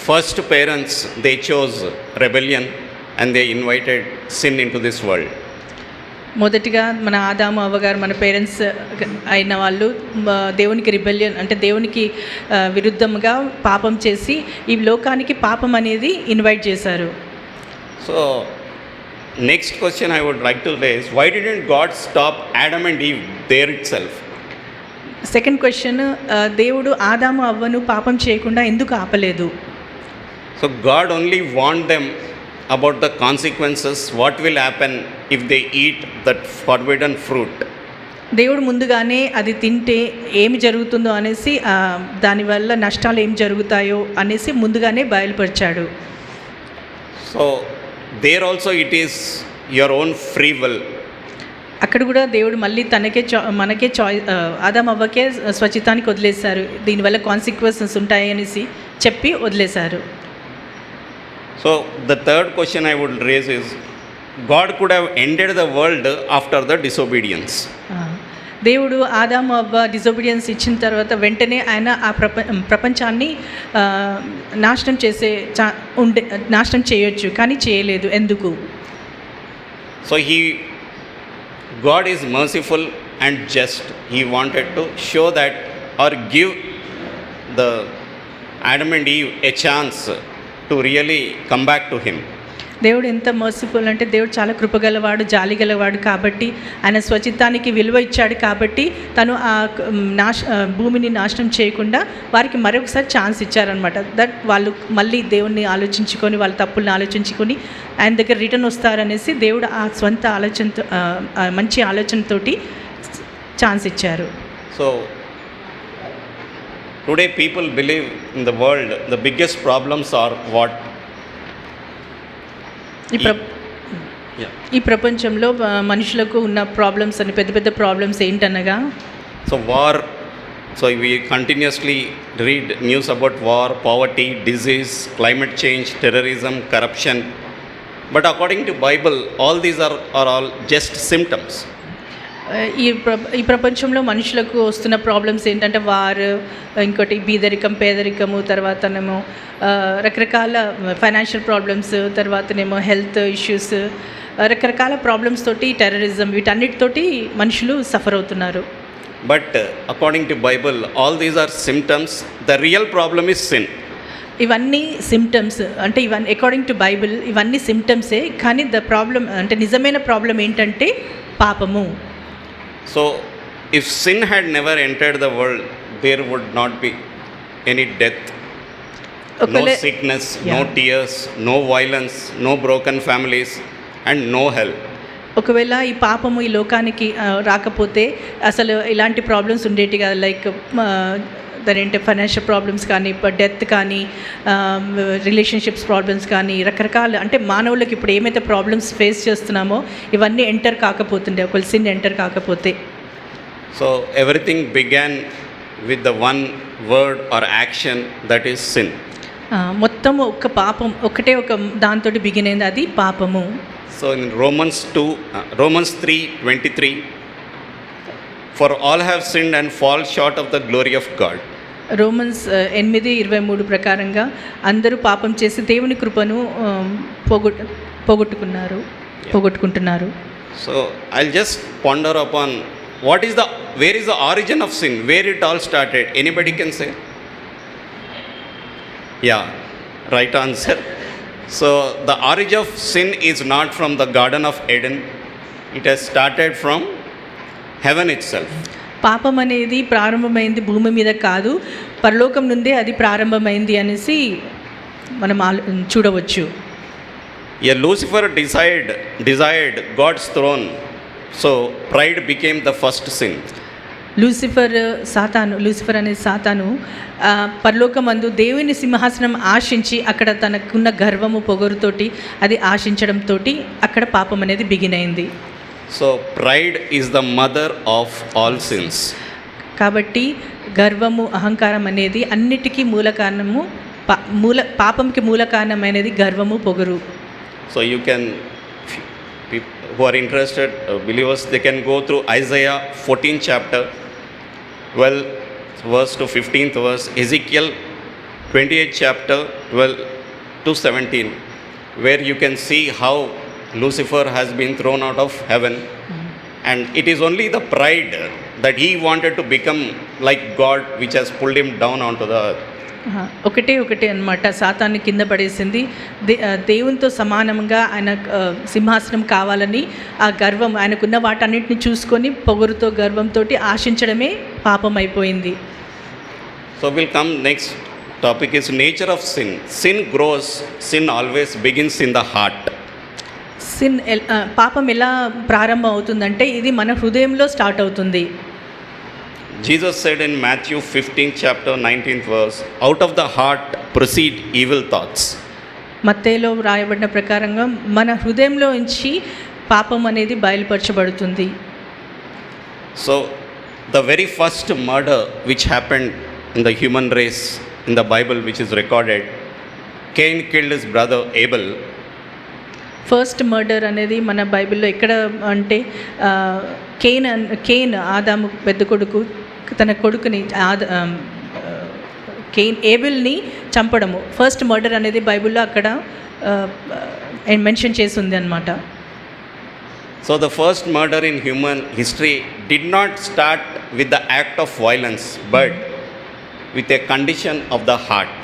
[SPEAKER 2] first parents, they chose rebellion and they invited sin into this world.
[SPEAKER 5] మొదటిగా మన ఆదాము అవ్వగారు మన పేరెంట్స్ అయిన వాళ్ళు దేవునికి రిబెలియన్ అంటే దేవునికి విరుద్ధంగా పాపం చేసి ఈ లోకానికి పాపం అనేది ఇన్వైట్ చేశారు.
[SPEAKER 2] So next question I would like to raise, why didn't God stop Adam and Eve there itself?
[SPEAKER 5] Second question, దేవుడు ఆదాము అవ్వను పాపం చేయకుండా ఎందుకు ఆపలేదు?
[SPEAKER 2] So God only want them about the consequences, what will happen if they eat that forbidden fruit.
[SPEAKER 5] దేవుడు ముందుగానే అది తింటే ఏమి జరుగుతుందో అనేసి దానివల్ల నష్టాలు ఏమి జరుగుతాయో అనేసి ముందుగానే బయలుపరిచాడు.
[SPEAKER 2] So there also it is your own free will.
[SPEAKER 5] అక్కడ కూడా దేవుడు మళ్ళీ మనకే ఆదాము అవ్వకే స్వచితానికి వదిలేశారు. దీనివల్ల కాన్సిక్వెన్సెస్ ఉంటాయి అనేసి చెప్పి వదిలేశారు.
[SPEAKER 2] So the third question I would raise is, God could have ended the world after the disobedience.
[SPEAKER 5] దేవుడు ఆదాము అవ్వ డిజోబీడియన్స్ ఇచ్చిన తర్వాత వెంటనే ఆయన ఆ ప్రపంచాన్ని నాశనం చేయొచ్చు, కానీ చేయలేదు. ఎందుకు?
[SPEAKER 2] So God is merciful and just. He wanted to show that or give the Adam and Eve a chance to really come back to Him.
[SPEAKER 5] దేవుడు ఎంత మర్సిఫుల్ అంటే దేవుడు చాలా కృపగలవాడు, జాలి గలవాడు. కాబట్టి ఆయన స్వచిత్తానికి విలువ ఇచ్చాడు. కాబట్టి తను ఆ భూమిని నాశనం చేయకుండా వారికి మరొకసారి ఛాన్స్ ఇచ్చారనమాట. దట్ వాళ్ళు మళ్ళీ దేవుణ్ణి ఆలోచించుకొని వాళ్ళ తప్పుల్ని ఆలోచించుకొని ఆయన దగ్గర రిటర్న్ వస్తారనేసి దేవుడు ఆ స్వంత ఆలోచనతో మంచి ఆలోచనతోటి ఛాన్స్ ఇచ్చారు.
[SPEAKER 2] So today people believe in the world the biggest problems are what?
[SPEAKER 5] ఈ ప్రపంచంలో మనుషులకు ఉన్న ప్రాబ్లమ్స్ అని పెద్ద ప్రాబ్లమ్స్ ఏంటనగా
[SPEAKER 2] so war. So we continuously read news about war, poverty, disease, climate change, terrorism, corruption. But according to Bible, all these are all just symptoms.
[SPEAKER 5] ఈ ప్రపంచంలో మనుషులకు వస్తున్న ప్రాబ్లమ్స్ ఏంటంటే వారు, ఇంకోటి పేదరికము, తర్వాతనేమో రకరకాల ఫైనాన్షియల్ ప్రాబ్లమ్స్, తర్వాతనేమో హెల్త్ ఇష్యూస్, రకరకాల ప్రాబ్లమ్స్ తోటి టెర్రరిజం, వీటన్నిటితోటి మనుషులు సఫర్ అవుతున్నారు.
[SPEAKER 2] But according to Bible all these are symptoms. The real problem is sin.
[SPEAKER 5] ఇవన్నీ సిమ్టమ్స్ అంటే ఇవన్నీ అకార్డింగ్ టు బైబిల్ ఇవన్నీ సిమ్టమ్సే. కానీ ద ప్రాబ్లం అంటే నిజమైన ప్రాబ్లం ఏంటంటే పాపము.
[SPEAKER 2] So, if sin had never entered the world, there would not be any death, no sickness, no tears, no violence, no broken families, and no hell.
[SPEAKER 5] ఒకవేళ ఈ పాపము ఈ లోకానికి రాకపోతే అసలు ఇలాంటి ప్రాబ్లమ్స్ ఉండేటి కదా. లైక్ దాని ఫైనాన్షియల్ ప్రాబ్లమ్స్ కానీ, డెత్ కానీ, రిలేషన్షిప్స్ ప్రాబ్లమ్స్ కానీ, రకరకాల అంటే మానవులకు ఇప్పుడు ఏమైతే ప్రాబ్లమ్స్ ఫేస్ చేస్తున్నామో ఇవన్నీ ఎంటర్ కాకపోతుండే ఒకవేళ సిన్ ఎంటర్ కాకపోతే.
[SPEAKER 2] So everything began with the one word or action, that is sin.
[SPEAKER 5] మొత్తం ఒక పాపం ఒకటే ఒక దాంతో బిగిన్ అయింది, అది పాపము.
[SPEAKER 2] So in Romans 3:23, for all have sinned and fall short of the glory of God.
[SPEAKER 5] Romans 8:23 ప్రకారంగా అందరూ పాపం చేసి దేవుని కృపను పోగొట్టుకుంటున్నారు.
[SPEAKER 2] So I'll just ponder upon where is the origin of sin, where it all started. Anybody can say? Yeah, right answer. So the origin of sin is not from the Garden of Eden. It has started from heaven itself.
[SPEAKER 5] పాపం అనేది ప్రారంభమైంది భూమి మీద కాదు, పరలోకం నుండే అది ప్రారంభమైంది అనేసి మనం చూడవచ్చు.
[SPEAKER 2] A Lucifer desired God's throne, so pride became the first sin.
[SPEAKER 5] Lucifer అనే సాతాను పరలోకమందు దేవుని సింహాసనం ఆశించి అక్కడ తనకున్న గర్వము పొగరుతోటి అది ఆశించడంతో అక్కడ పాపం అనేది బిగిన్ అయింది.
[SPEAKER 2] So pride is the mother of all sins.
[SPEAKER 5] కాబట్టి గర్వము అహంకారం అనేది అన్నిటికీ మూల కారణము, పాపంకి మూల కారణమైనది గర్వము పొగరు.
[SPEAKER 2] So you can, who are interested, believers, they can go through Isaiah 14th chapter, 12th verse to 15th verse, Ezekiel 28th chapter, 12 to 17, where you can see how Lucifer has been thrown out of heaven. And it is only the pride that he wanted to become like God which has pulled him down onto the earth.
[SPEAKER 5] ఒకటే అన్నమాట, సాతాన్ని కింద పడేసింది. దేవునితో సమానంగా ఆయన సింహాసనం కావాలని ఆ గర్వం, ఆయనకున్న వాటన్నిటిని చూసుకొని పొగరుతో గర్వంతో ఆశించడమే పాపం అయిపోయింది.
[SPEAKER 2] So we'll come next topic is nature of sin. Sin grows, sin always begins in the heart.
[SPEAKER 5] పాపం ఎలా ప్రారంభం అవుతుందంటే ఇది మన హృదయంలో స్టార్ట్ అవుతుంది.
[SPEAKER 2] Jesus said in Matthew 15th chapter 19th verse, out of the heart proceed evil thoughts.
[SPEAKER 5] మత్తయిలో రాయబడిన ప్రకారంగా మన హృదయంలో నుంచి పాపం అనేది బయలుపరచబడుతుంది.
[SPEAKER 2] So the very first murder which happened in the human race in the Bible which is recorded, Cain killed his brother Abel.
[SPEAKER 5] First murder అనేది మన బైబిల్లో ఎక్కడ అంటే కేన్ ఆదాము పెద్ద కొడుకు తన కొడుకుని ఏబెల్ని చంపడము ఫస్ట్ మర్డర్ అనేది బైబిల్లో అక్కడ మెన్షన్ చేసి ఉంది అన్నమాట.
[SPEAKER 2] So the first murder in human history did not start with the act of violence but with a condition of the heart.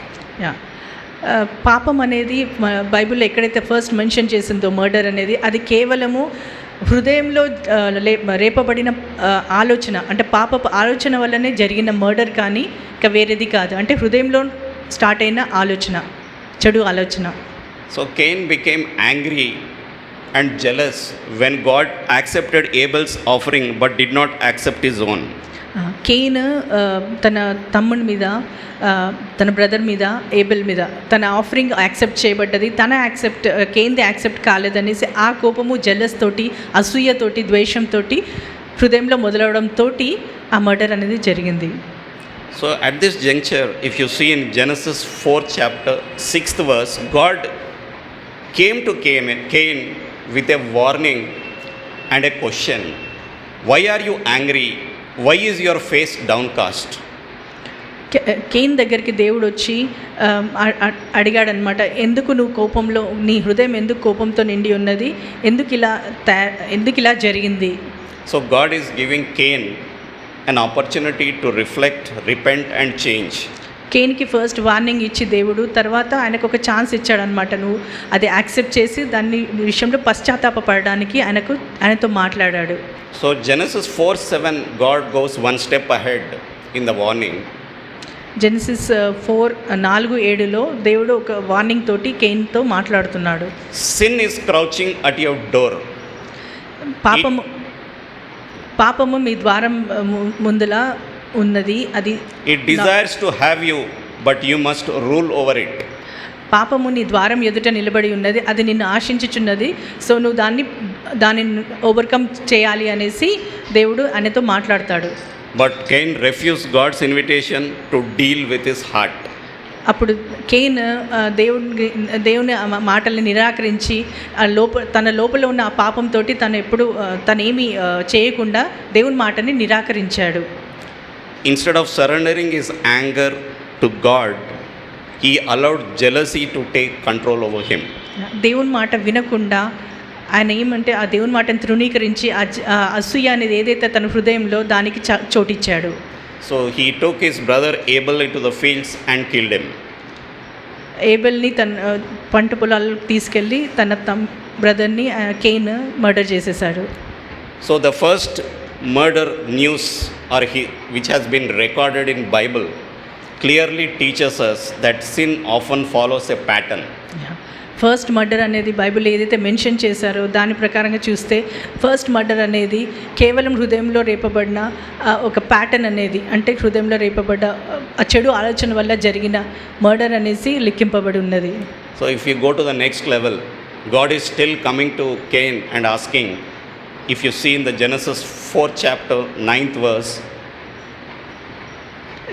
[SPEAKER 5] పాపం అనేది బైబిల్లో ఎక్కడైతే ఫస్ట్ మెన్షన్ చేసిందో మర్డర్ అనేది అది కేవలము హృదయంలో రేపబడిన ఆలోచన, అంటే పాపపు ఆలోచన వల్లనే జరిగిన మర్డర్, కానీ ఇంకా వేరేది కాదు. అంటే హృదయంలో స్టార్ట్ అయిన ఆలోచన, చెడు ఆలోచన.
[SPEAKER 2] So Cain became angry and jealous when God accepted Abel's offering but did not accept his own.
[SPEAKER 5] Cain తన తమ్ముడి మీద, తన బ్రదర్ మీద, ఏబెల్ మీద తన ఆఫరింగ్ యాక్సెప్ట్ చేయబడ్డది, కేన్ది యాక్సెప్ట్ కాలేదనేసి ఆ కోపము, జెలస్ తోటి, అసూయతోటి, ద్వేషంతో హృదయంలో మొదలవడంతో ఆ మర్డర్ అనేది జరిగింది.
[SPEAKER 2] So at this juncture, if you see in Genesis 4th chapter 6th verse, God came to Cain with a warning and a question. Why are you angry? Why is your face downcast?
[SPEAKER 5] Cain దగ్గరికి దేవుడు వచ్చి అడిగాడనమాట, ఎందుకు నువ్వు కోపంలో, నీ హృదయం ఎందుకు కోపంతో నిండి ఉన్నది, ఎందుకు ఇలా జరిగింది.
[SPEAKER 2] So God is giving Cain an opportunity to reflect, repent and change.
[SPEAKER 5] కేన్కి ఫస్ట్ వార్నింగ్ ఇచ్చి దేవుడు తర్వాత ఆయనకు ఒక ఛాన్స్ ఇచ్చాడనమాట. నువ్వు అది యాక్సెప్ట్ చేసి దాన్ని విషయంలో పశ్చాత్తాపడడానికి ఆయనతో మాట్లాడాడు.
[SPEAKER 2] So Genesis 4:7, God goes one step ahead in the warning.
[SPEAKER 5] Genesis 4:4-7లో దేవుడు ఒక వార్నింగ్ తోటి కేన్తో మాట్లాడుతున్నాడు.
[SPEAKER 2] Sin is crouching at your door.
[SPEAKER 5] పాపము మీ ద్వారం ముందల ఉన్నది, అది
[SPEAKER 2] It desires to have you, but you must rule over it.
[SPEAKER 5] పాపము నీ ద్వారం ఎదుట నిలబడి ఉన్నది, అది నిన్ను ఆశించుచున్నది, సో నువ్వు దానిని ఓవర్కమ్ చేయాలి అనేసి దేవుడు ఆయనతో మాట్లాడతాడు.
[SPEAKER 2] But Cain refused God's invitation to deal with his heart.
[SPEAKER 5] అప్పుడు కేన్ దేవుని మాటల్ని నిరాకరించి తన లోపల ఉన్న ఆ పాపంతో తనేమి చేయకుండా దేవుని మాటని నిరాకరించాడు.
[SPEAKER 2] Instead of surrendering his anger to God, he allowed jealousy to take control over him.
[SPEAKER 5] దేవుని మాట వినకుండా ఆయన ఏమంటే ఆ దేవుని మాటను తృణీకరించి అసూయ అనేది ఏదైతే తన హృదయంలో దానికి చోటిచ్చాడు.
[SPEAKER 2] So he took his brother Abel into the fields and killed him.
[SPEAKER 5] ఏబెల్ని తన పంట పొలాలకు తీసుకెళ్ళి తన బ్రదర్ని కేన్ మర్డర్ చేసేసాడు.
[SPEAKER 2] So the first murder news which has been recorded in Bible clearly teaches us that sin often follows a pattern.
[SPEAKER 5] First murder అనేది బైబిల్ ఏదైతే మెన్షన్ చేశారో దాని ప్రకారంగా చూస్తే ఫస్ట్ మర్డర్ అనేది కేవలం హృదయంలో రేపబడిన ఒక ప్యాటర్న్ అనేది, అంటే హృదయంలో రేపబడ్డ ఆ చెడు ఆలోచన వల్ల జరిగిన మర్డర్ అనేసి లెక్కింపబడి ఉన్నది.
[SPEAKER 2] So if you go to the next level, God is still coming to Cain and asking, if you see in the Genesis 4th chapter 9th verse,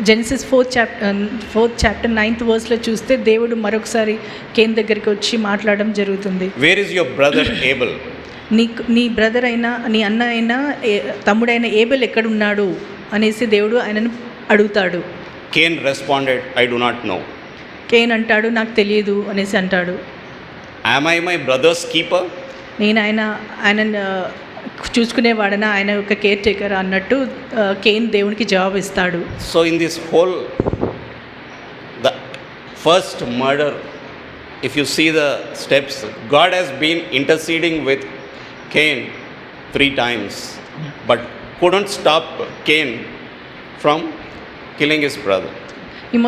[SPEAKER 5] Genesis 4th chapter 9th verseలో చూస్తే దేవుడు మరొకసారి కేన్ దగ్గరికి వచ్చి మాట్లాడడం జరుగుతుంది.
[SPEAKER 2] where is your brother Abel?
[SPEAKER 5] నీ బ్రదర్ అయినా నీ అన్న అయినా తమ్ముడైన ఏబెల్ ఎక్కడున్నాడు అనేసి దేవుడు ఆయనను అడుగుతాడు.
[SPEAKER 2] Cain responded, I do not know.
[SPEAKER 5] Cain అంటాడు, నాకు తెలియదు అనేసి అంటాడు.
[SPEAKER 2] Am I my brother's keeper?
[SPEAKER 5] నేను ఆయన చూసుకునేవాడనా, ఆయన ఒక కేర్ టేకర్ అన్నట్టు కేన్ దేవునికి జవాబు ఇస్తాడు.
[SPEAKER 2] So in this whole, the first murder, if you see the steps, God has been interceding with Cain 3 times, but couldn't stop Cain from killing his brother.
[SPEAKER 5] ఈ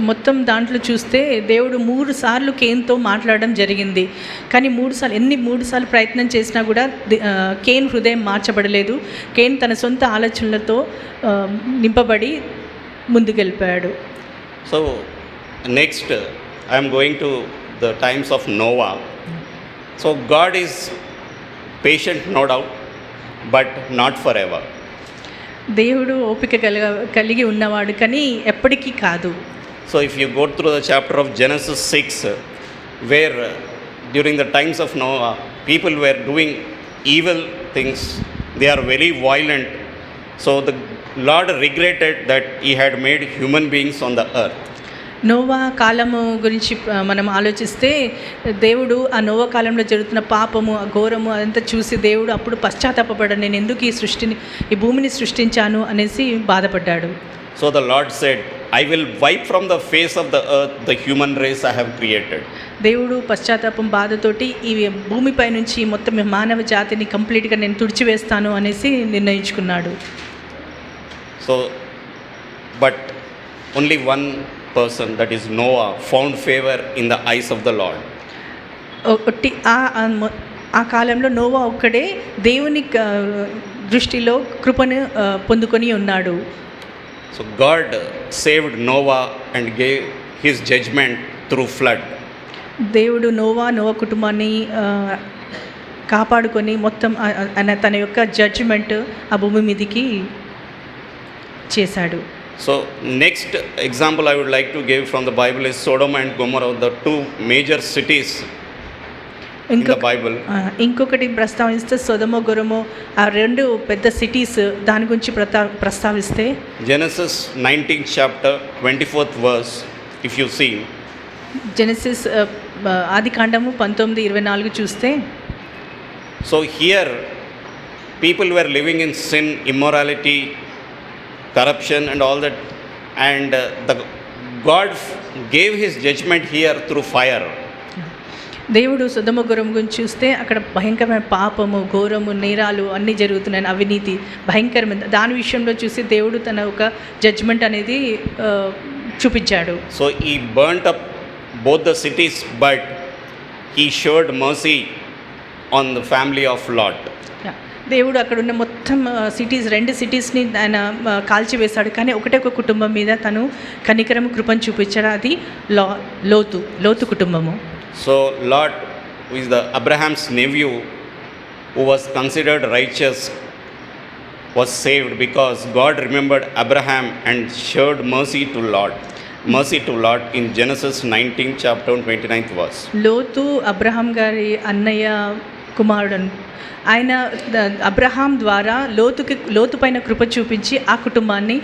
[SPEAKER 5] మొత్తం దాంట్లో చూస్తే దేవుడు 3 సార్లు కేన్తో మాట్లాడడం జరిగింది. కానీ 3 సార్లు ప్రయత్నం చేసినా కూడా కేన్ హృదయం మార్చబడలేదు. కేన్ తన సొంత ఆలోచనలతో నింపబడి ముందుకెళ్ళిపోయాడు.
[SPEAKER 2] So next I am going to the times of Noah. So God is patient, no doubt, but not forever.
[SPEAKER 5] దేవుడు ఓపిక కలిగి ఉన్నవాడు, కానీ ఎప్పటికీ కాదు.
[SPEAKER 2] So if you go through the chapter of Genesis 6, where during the times of Noah, people were doing evil things, they are very violent. So the Lord regretted that he had made human beings on the earth.
[SPEAKER 5] Noah కాలము గురించి మనం ఆలోచిస్తే దేవుడు ఆ నోవా కాలంలో జరుగుతున్న పాపము, ఆ ఘోరము అదంతా చూసి దేవుడు అప్పుడు పశ్చాత్తాపపడ్డాడు, నేను ఎందుకు ఈ భూమిని సృష్టించాను అనేసి బాధపడ్డాడు.
[SPEAKER 2] So the Lord said, I will wipe from the face of the earth the human race I have created.
[SPEAKER 5] దేవుడు పశ్చాత్తాపం బాధతోటి ఈ భూమిపై నుంచి మొత్తం మానవ జాతిని కంప్లీట్గా నేను తుడిచివేస్తాను అనేసి నిర్ణయించుకున్నాడు.
[SPEAKER 2] So but only one person, that is Noah, found favor in the eyes of the Lord.
[SPEAKER 5] ఆ కాలంలో నోవా ఒక్కడే దేవుని దృష్టిలో కృపను పొందుకొని ఉన్నాడు.
[SPEAKER 2] So God saved Noah and gave his judgment through flood.
[SPEAKER 5] దేవుడు నోవా కుటుంబాన్ని కాపాడుకొని మొత్తం తన యొక్క జడ్జిమెంట్ ఆ భూమి మీదకి చేశాడు.
[SPEAKER 2] So next example I would like to give from the Bible is Sodom and Gomorrah, the 2 major cities in the Bible.
[SPEAKER 5] ఇంకొకటి ప్రస్తావిస్తే సొదొమ గొమొర్రా ఆ 2 పెద్ద సిటీస్, దాని గురించి ప్రస్తావిస్తే
[SPEAKER 2] Genesis 19th chapter 24th verse, if you see.
[SPEAKER 5] Genesis ఆదికాండము 19:24 చూస్తే,
[SPEAKER 2] So here people were living in sin, immorality, corruption and all that, and God gave his judgment here through fire.
[SPEAKER 5] దేవుడు సొదొమ గొమొర్రా గురించి చూస్తే అక్కడ భయంకరమైన పాపము, ఘోరము, నేరాలు అన్నీ జరుగుతున్నాయి, అవినీతి భయంకరమైన దాని విషయంలో చూసి దేవుడు తన ఒక జడ్జ్మెంట్ అనేది చూపించాడు.
[SPEAKER 2] So he burnt up both the cities, but he showed mercy on the family of Lot.
[SPEAKER 5] దేవుడు అక్కడ ఉన్న మొత్తం 2 సిటీస్ని ఆయన కాల్చివేశాడు, కానీ ఒక కుటుంబం మీద తను కనికరం కృపను చూపించాడు, అది లోతు కుటుంబము.
[SPEAKER 2] So Lot, who is the Abraham's nephew, who was considered righteous, was saved because God remembered Abraham and showed mercy to Lot in Genesis 19th chapter 29th verse.
[SPEAKER 5] లోతు అబ్రహాం గారి అన్నయ్య కుమారుడు. ఆయన అబ్రహాం ద్వారా లోతు పైన కృప చూపించి ఆ కుటుంబాన్ని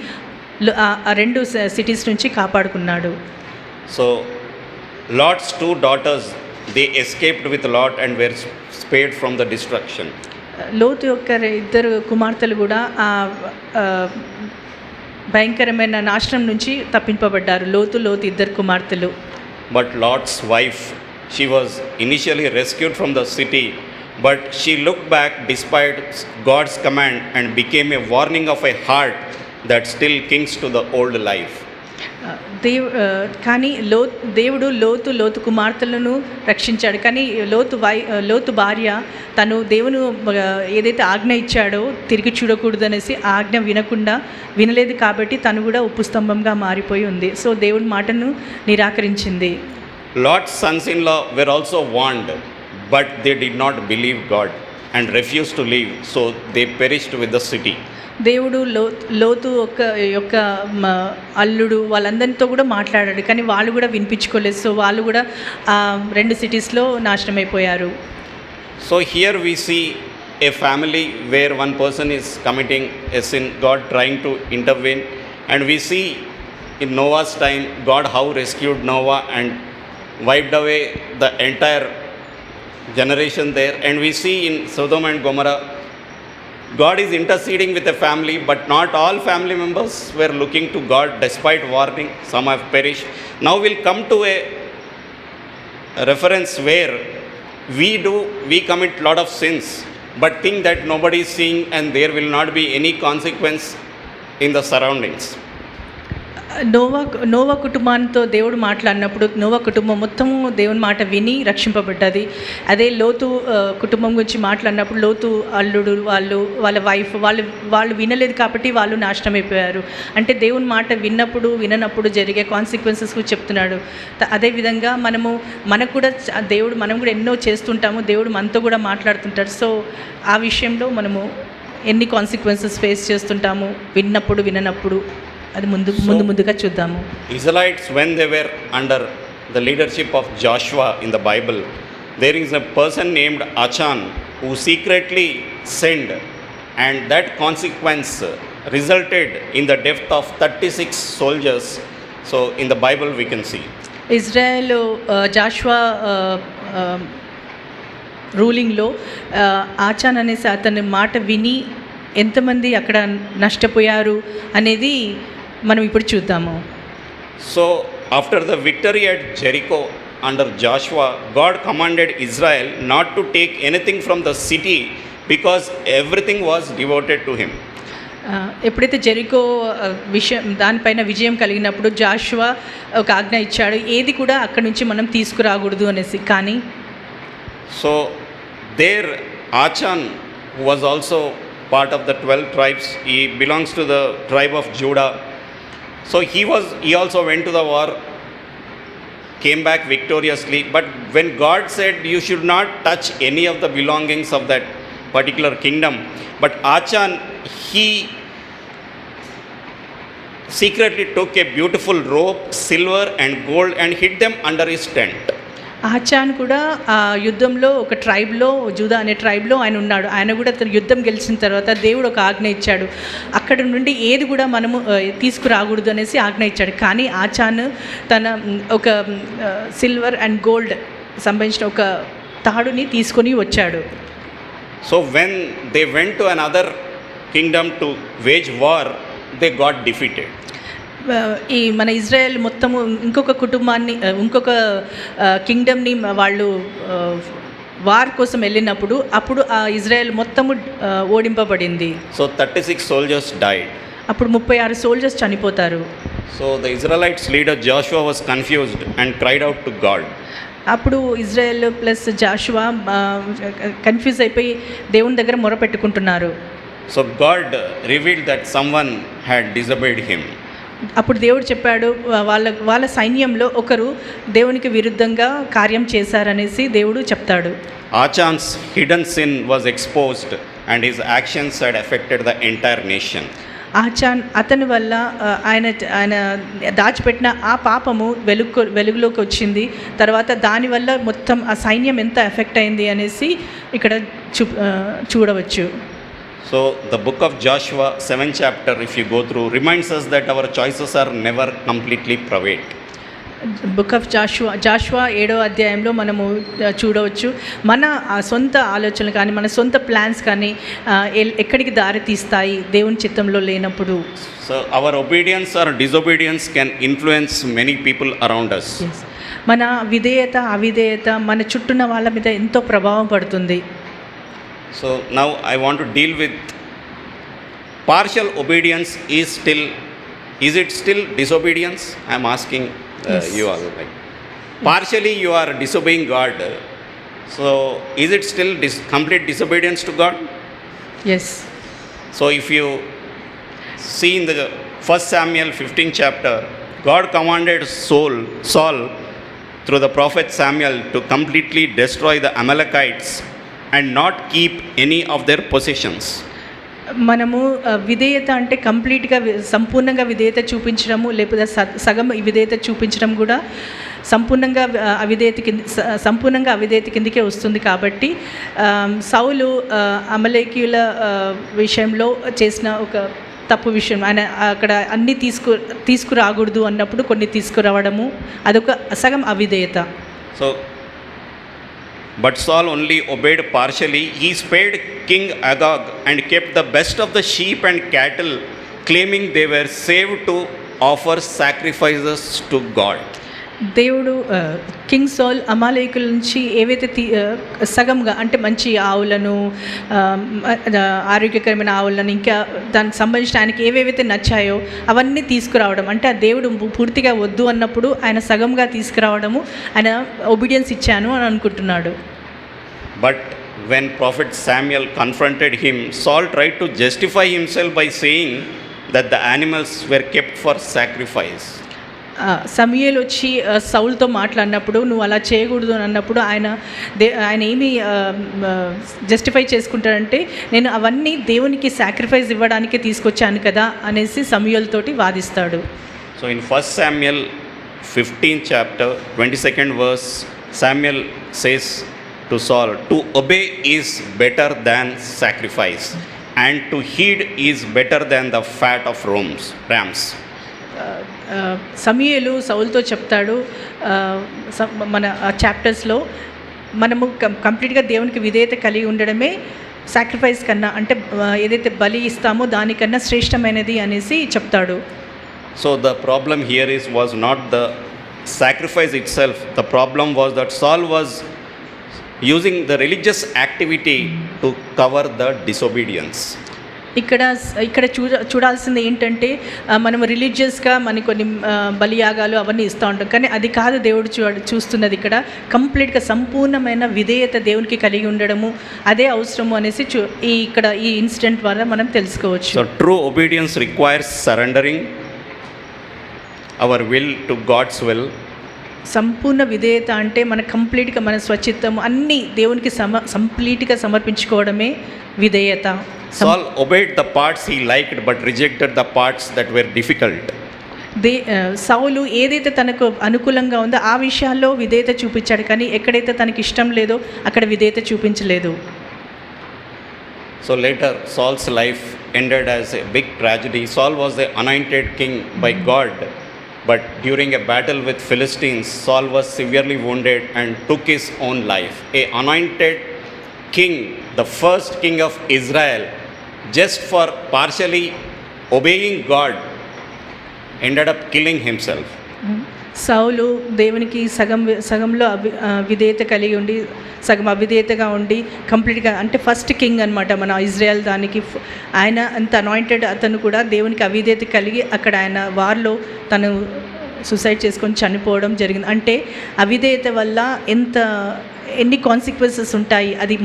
[SPEAKER 5] ఆ 2 సిటీస్ నుంచి కాపాడుకున్నాడు.
[SPEAKER 2] So Lot's 2 daughters, they escaped with Lot and were spared from the destruction.
[SPEAKER 5] లోతు యొక్క 2 కుమార్తెలు కూడా ఆ భయంకరమైన నాశనం నుంచి తప్పింపబడ్డారు. లోతు 2 కుమార్తెలు.
[SPEAKER 2] but Lot's wife, she was initially rescued from the city, but she looked back despite God's command and became a warning of a heart that still clings to the old life.
[SPEAKER 5] కానీ దేవుడు లోతు కుమార్తెలను రక్షించాడు. కానీ లోతు భార్య తను దేవుని ఏదైతే ఆజ్ఞ ఇచ్చాడో తిరిగి చూడకూడదు అనేసి ఆజ్ఞ వినలేదు కాబట్టి తను కూడా ఉప్పు స్తంభంగా మారిపోయి ఉంది. సో దేవుని మాటను నిరాకరించింది.
[SPEAKER 2] Lot's sons-in-law were also warned, but they did not believe God and refused to leave, so they perished with the city.
[SPEAKER 5] దేవుడు లోతు యొక్క అల్లుడు వాళ్ళందరితో కూడా మాట్లాడాడు, కానీ వాళ్ళు కూడా వినిపించుకోలేదు. సో వాళ్ళు కూడా 2 సిటీస్లో నాశనం అయిపోయారు.
[SPEAKER 2] So here we see a family where one person is committing a sin, God trying to intervene, and we see in Noah's time God how rescued Noah and wiped away the entire generation there. And we see in Sodom and Gomorrah, God is interceding with a family, but not all family members were looking to God despite warning. Some have perished. Now we'll come to a reference where we commit lot of sins, but think that nobody is seeing and there will not be any consequence in the surroundings.
[SPEAKER 5] Noah కుటుంబంతో దేవుడు మాట్లాడినప్పుడు నోవా కుటుంబం మొత్తము దేవుని మాట విని రక్షింపబడ్డది. అదే లోతు కుటుంబం గురించి మాట్లాడినప్పుడు లోతు అల్లుడు వాళ్ళ వైఫ్ వాళ్ళు వినలేదు కాబట్టి వాళ్ళు నాశనం అయిపోయారు. అంటే దేవుని మాట విననప్పుడు జరిగే కాన్సిక్వెన్సెస్ చెప్తున్నాడు. అదేవిధంగా మనం కూడా ఎన్నో చేస్తుంటాము, దేవుడు మనతో కూడా మాట్లాడుతుంటాడు. సో ఆ విషయంలో మనము ఎన్ని కాన్సిక్వెన్సెస్ ఫేస్ చేస్తుంటాము విననప్పుడు అది ముందుగా చూద్దాము.
[SPEAKER 2] Israelites, when they were under the leadership of Joshua in the Bible, there is a person named Achan who secretly sinned, and that consequence resulted in the death of 36 soldiers. So in the Bible we can see
[SPEAKER 5] Israel Joshua రూలింగ్లో ఆచాన్ అనేసి అతని మాట విని ఎంతమంది అక్కడ నష్టపోయారు అనేది మనం ఇప్పుడు చూద్దాము.
[SPEAKER 2] So after the victory at Jericho under Joshua, God commanded Israel not to take anything from the city because everything was devoted to him.
[SPEAKER 5] ఎప్పుడైతే జెరికో దానిపైన విజయం కలిగినప్పుడు జాషువా ఒక ఆజ్ఞ ఇచ్చాడు, ఏది కూడా అక్కడి నుంచి మనం తీసుకురాకూడదు అనేసి. కానీ
[SPEAKER 2] So there Achan was also part of the 12 tribes. He belongs to the tribe of Judah. So he also went to the war, came back victoriously. But when God said you should not touch any of the belongings of that particular kingdom, but Achan, he secretly took a beautiful rope, silver and gold, and hid them under his tent.
[SPEAKER 5] ఆచాన్ కూడా ఆ యుద్ధంలో ఒక ట్రైబ్లో జూదా అనే ట్రైబ్లో ఆయన ఉన్నాడు. ఆయన కూడా యుద్ధం గెలిచిన తర్వాత దేవుడు ఒక ఆజ్ఞ ఇచ్చాడు, అక్కడ నుండి ఏది కూడా మనము తీసుకురాకూడదు అనేసి ఆజ్ఞ ఇచ్చాడు. కానీ ఆచాన్ తన ఒక సిల్వర్ అండ్ గోల్డ్ సంబంధించిన ఒక తాడుని తీసుకొని వచ్చాడు.
[SPEAKER 2] So when they went to another kingdom to wage war, they got defeated.
[SPEAKER 5] ఈ మన ఇజ్రాయెల్ మొత్తము ఇంకొక కింగ్డమ్ని వాళ్ళు వార్ కోసం వెళ్ళినప్పుడు అప్పుడు ఆ ఇజ్రాయెల్ మొత్తము ఓడింపబడింది.
[SPEAKER 2] So 36 soldiers died.
[SPEAKER 5] అప్పుడు 36 సోల్జర్స్ చనిపోతారు.
[SPEAKER 2] So the Israelites leader Joshua was confused and cried out to God.
[SPEAKER 5] అప్పుడు ఇజ్రాయెల్ ప్లస్ జాషువా కన్ఫ్యూజ్ అయిపోయి దేవుని దగ్గర మొరపెట్టుకుంటున్నారు.
[SPEAKER 2] So God revealed that someone had disobeyed him.
[SPEAKER 5] అప్పుడు దేవుడు చెప్పాడు, వాళ్ళ సైన్యంలో ఒకరు దేవునికి విరుద్ధంగా కార్యం చేశారనేసి దేవుడు చెప్తాడు.
[SPEAKER 2] Achan's hidden sin was exposed and his actions had affected the entire nation.
[SPEAKER 5] ఆచాన్ అతని వల్ల ఆయన దాచిపెట్టిన ఆ పాపము వెలుగులోకి వచ్చింది. తర్వాత దానివల్ల మొత్తం ఆ సైన్యం ఎంత ఎఫెక్ట్ అయింది అనేసి ఇక్కడ చూడవచ్చు.
[SPEAKER 2] So the book of Joshua 7th chapter, if you go through, reminds us that our choices are never completely private.
[SPEAKER 5] Book of Jashuva 7వ అధ్యాయంలో మనము చూడవచ్చు మన సొంత ఆలోచనలు కానీ మన సొంత ప్లాన్స్ కానీ ఎక్కడికి దారి తీస్తాయి దేవుని చిత్తంలో లేనప్పుడు.
[SPEAKER 2] So our obedience or disobedience can influence many people around us.
[SPEAKER 5] Yes. మన విధేయత అవిధేయత మన చుట్టూన్న వాళ్ళ మీద ఎంతో ప్రభావం పడుతుంది.
[SPEAKER 2] So now I want to deal with partial obedience is it still disobedience? I am asking
[SPEAKER 5] Yes.
[SPEAKER 2] you all. Like, partially you are disobeying God. So is it still complete disobedience to God?
[SPEAKER 5] Yes.
[SPEAKER 2] So if you see in the 1 Samuel 15 chapter, God commanded Saul through the prophet Samuel to completely destroy the Amalekites and not keep any of their possessions.
[SPEAKER 5] మనము విధేయత అంటే కంప్లీట్గా సంపూర్ణంగా విధేయత చూపించడము, లేకపోతే సగం విధేయత చూపించడం కూడా సంపూర్ణంగా అవిధేయత కిందకే వస్తుంది. కాబట్టి సౌలు అమలేకీయుల విషయంలో చేసిన ఒక తప్పు విషయం, ఆయన అక్కడ అన్నీ తీసుకురాకూడదు అన్నప్పుడు కొన్ని తీసుకురావడము, అదొక సగం అవిధేయత.
[SPEAKER 2] So, but Saul only obeyed partially. He spared King Agag and kept the best of the sheep and cattle, claiming they were saved to offer sacrifices to God.
[SPEAKER 5] దేవుడు కింగ్ సౌల్ అమాలేకుల నుంచి ఏవైతే సగంగా అంటే మంచి ఆవులను, ఆరోగ్యకరమైన ఆవులను, ఇంకా దానికి సంబంధించిన ఆయనకి ఏవేవైతే నచ్చాయో అవన్నీ తీసుకురావడం, అంటే ఆ దేవుడు పూర్తిగా వద్దు అన్నప్పుడు ఆయన సగంగా తీసుకురావడము, ఆయన ఒబీడియన్స్ ఇచ్చాను అని అనుకుంటున్నాడు.
[SPEAKER 2] But when prophet Samuel confronted him, Saul tried to justify himself by saying that the animals were kept for sacrifice.
[SPEAKER 5] సమూయేలు వచ్చి సౌల్తో మాట్లాడినప్పుడు నువ్వు అలా చేయకూడదు అని అన్నప్పుడు ఆయన ఏమి జస్టిఫై చేసుకుంటాడంటే, నేను అవన్నీ దేవునికి సాక్రిఫైస్ ఇవ్వడానికి తీసుకొచ్చాను కదా అనేసి సమూయేలుతోటి వాదిస్తాడు.
[SPEAKER 2] So in 1 Samuel 15 chapter 22nd verse, Samuel says to Saul, to obey is better than sacrifice, and to heed is better than the fat of rams.
[SPEAKER 5] సమూయేలు సౌలుతో చెప్తాడు, మన చాప్టర్స్లో మనము కంప్లీట్గా దేవునికి విధేయత కలిగి ఉండడమే సాక్రిఫైస్ కన్నా, అంటే ఏదైతే బలి ఇస్తామో దానికన్నా శ్రేష్టమైనది అనేసి చెప్తాడు.
[SPEAKER 2] So the problem here was not the sacrifice itself. The problem was that Saul was using the religious activity to cover the disobedience.
[SPEAKER 5] ఇక్కడ చూడాల్సింది ఏంటంటే, మనం రిలీజియస్గా మనకి కొన్ని బలియాగాలు అవన్నీ ఇస్తూ ఉంటాం, కానీ అది కాదు దేవుడు చూస్తున్నది. ఇక్కడ కంప్లీట్గా సంపూర్ణమైన విధేయత దేవునికి కలిగి ఉండడము అదే అవసరము అనేసి ఇక్కడ ఈ ఇన్సిడెంట్ ద్వారా మనం తెలుసుకోవచ్చు.
[SPEAKER 2] So true obedience requires surrendering our will to God's will.
[SPEAKER 5] సంపూర్ణ విధేయత అంటే మన కంప్లీట్గా మన స్వచిత్తము అన్నీ దేవునికి కంప్లీట్గా సమర్పించుకోవడమే విధేయత.
[SPEAKER 2] Saul obeyed the parts he liked but rejected the parts that were difficult.
[SPEAKER 5] సౌలు ఏదైతే తనకు అనుకూలంగా ఉందో ఆ విషయాల్లో విధేయత చూపించాడు, కానీ ఎక్కడైతే తనకి ఇష్టం లేదో అక్కడ విధేయత చూపించలేదు.
[SPEAKER 2] So later Saul's life ended as a big tragedy. Saul was the anointed king by God, but during a battle with Philistines, Saul was severely wounded and took his own life. A anointed king, the first king of Israel, just for partially obeying God, ended up killing himself.
[SPEAKER 5] సౌలు దేవునికి సగంలో విధేయత కలిగి ఉండి సగం అవిధేయతగా ఉండి కంప్లీట్గా, అంటే ఫస్ట్ కింగ్ అనమాట మన ఇజ్రాయెల్, దానికి ఆయన అంత అనాయింటెడ్ అతను కూడా దేవునికి అవిధేయత కలిగి అక్కడ ఆయన వార్లో తను సూసైడ్ చేసుకొని చనిపోవడం జరిగింది. అంటే అవిధేయత వల్ల ఎన్ని కాన్సిక్వెన్సెస్ ఉంటాయి, అది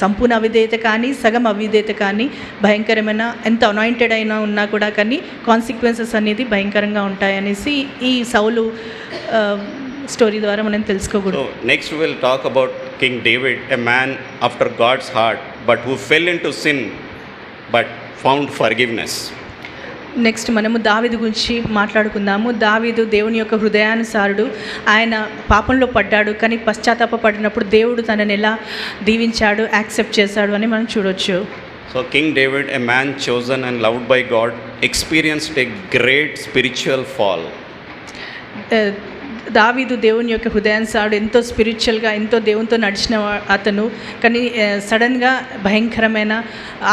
[SPEAKER 5] సంపూర్ణ అవిధేయత కానీ సగం అవిధేయత కానీ భయంకరమైన, ఎంత అనాయింటెడ్ అయినా ఉన్నా కూడా కానీ కాన్సిక్వెన్సెస్ అనేది భయంకరంగా ఉంటాయి అనేసి ఈ సౌలు స్టోరీ ద్వారా మనం తెలుసుకోకూడదు.
[SPEAKER 2] So next we will talk about King David, a man after God's heart but who fell into sin but found forgiveness.
[SPEAKER 5] Next మనము దావీదు గురించి మాట్లాడుకుందాము. దావీదు దేవుని యొక్క హృదయానుసారుడు. ఆయన పాపంలో పడ్డాడు, కానీ పశ్చాత్తాపడినప్పుడు దేవుడు తనని ఎలా దీవించాడు, యాక్సెప్ట్ చేశాడు అని మనం చూడొచ్చు.
[SPEAKER 2] So King David, a man chosen and loved by God, experienced a great spiritual fall.
[SPEAKER 5] దావీదు దేవుని యొక్క హృదయానుసారుడు, ఎంతో స్పిరిచువల్గా ఎంతో దేవునితో నడిచిన అతను, కానీ సడన్గా భయంకరమైన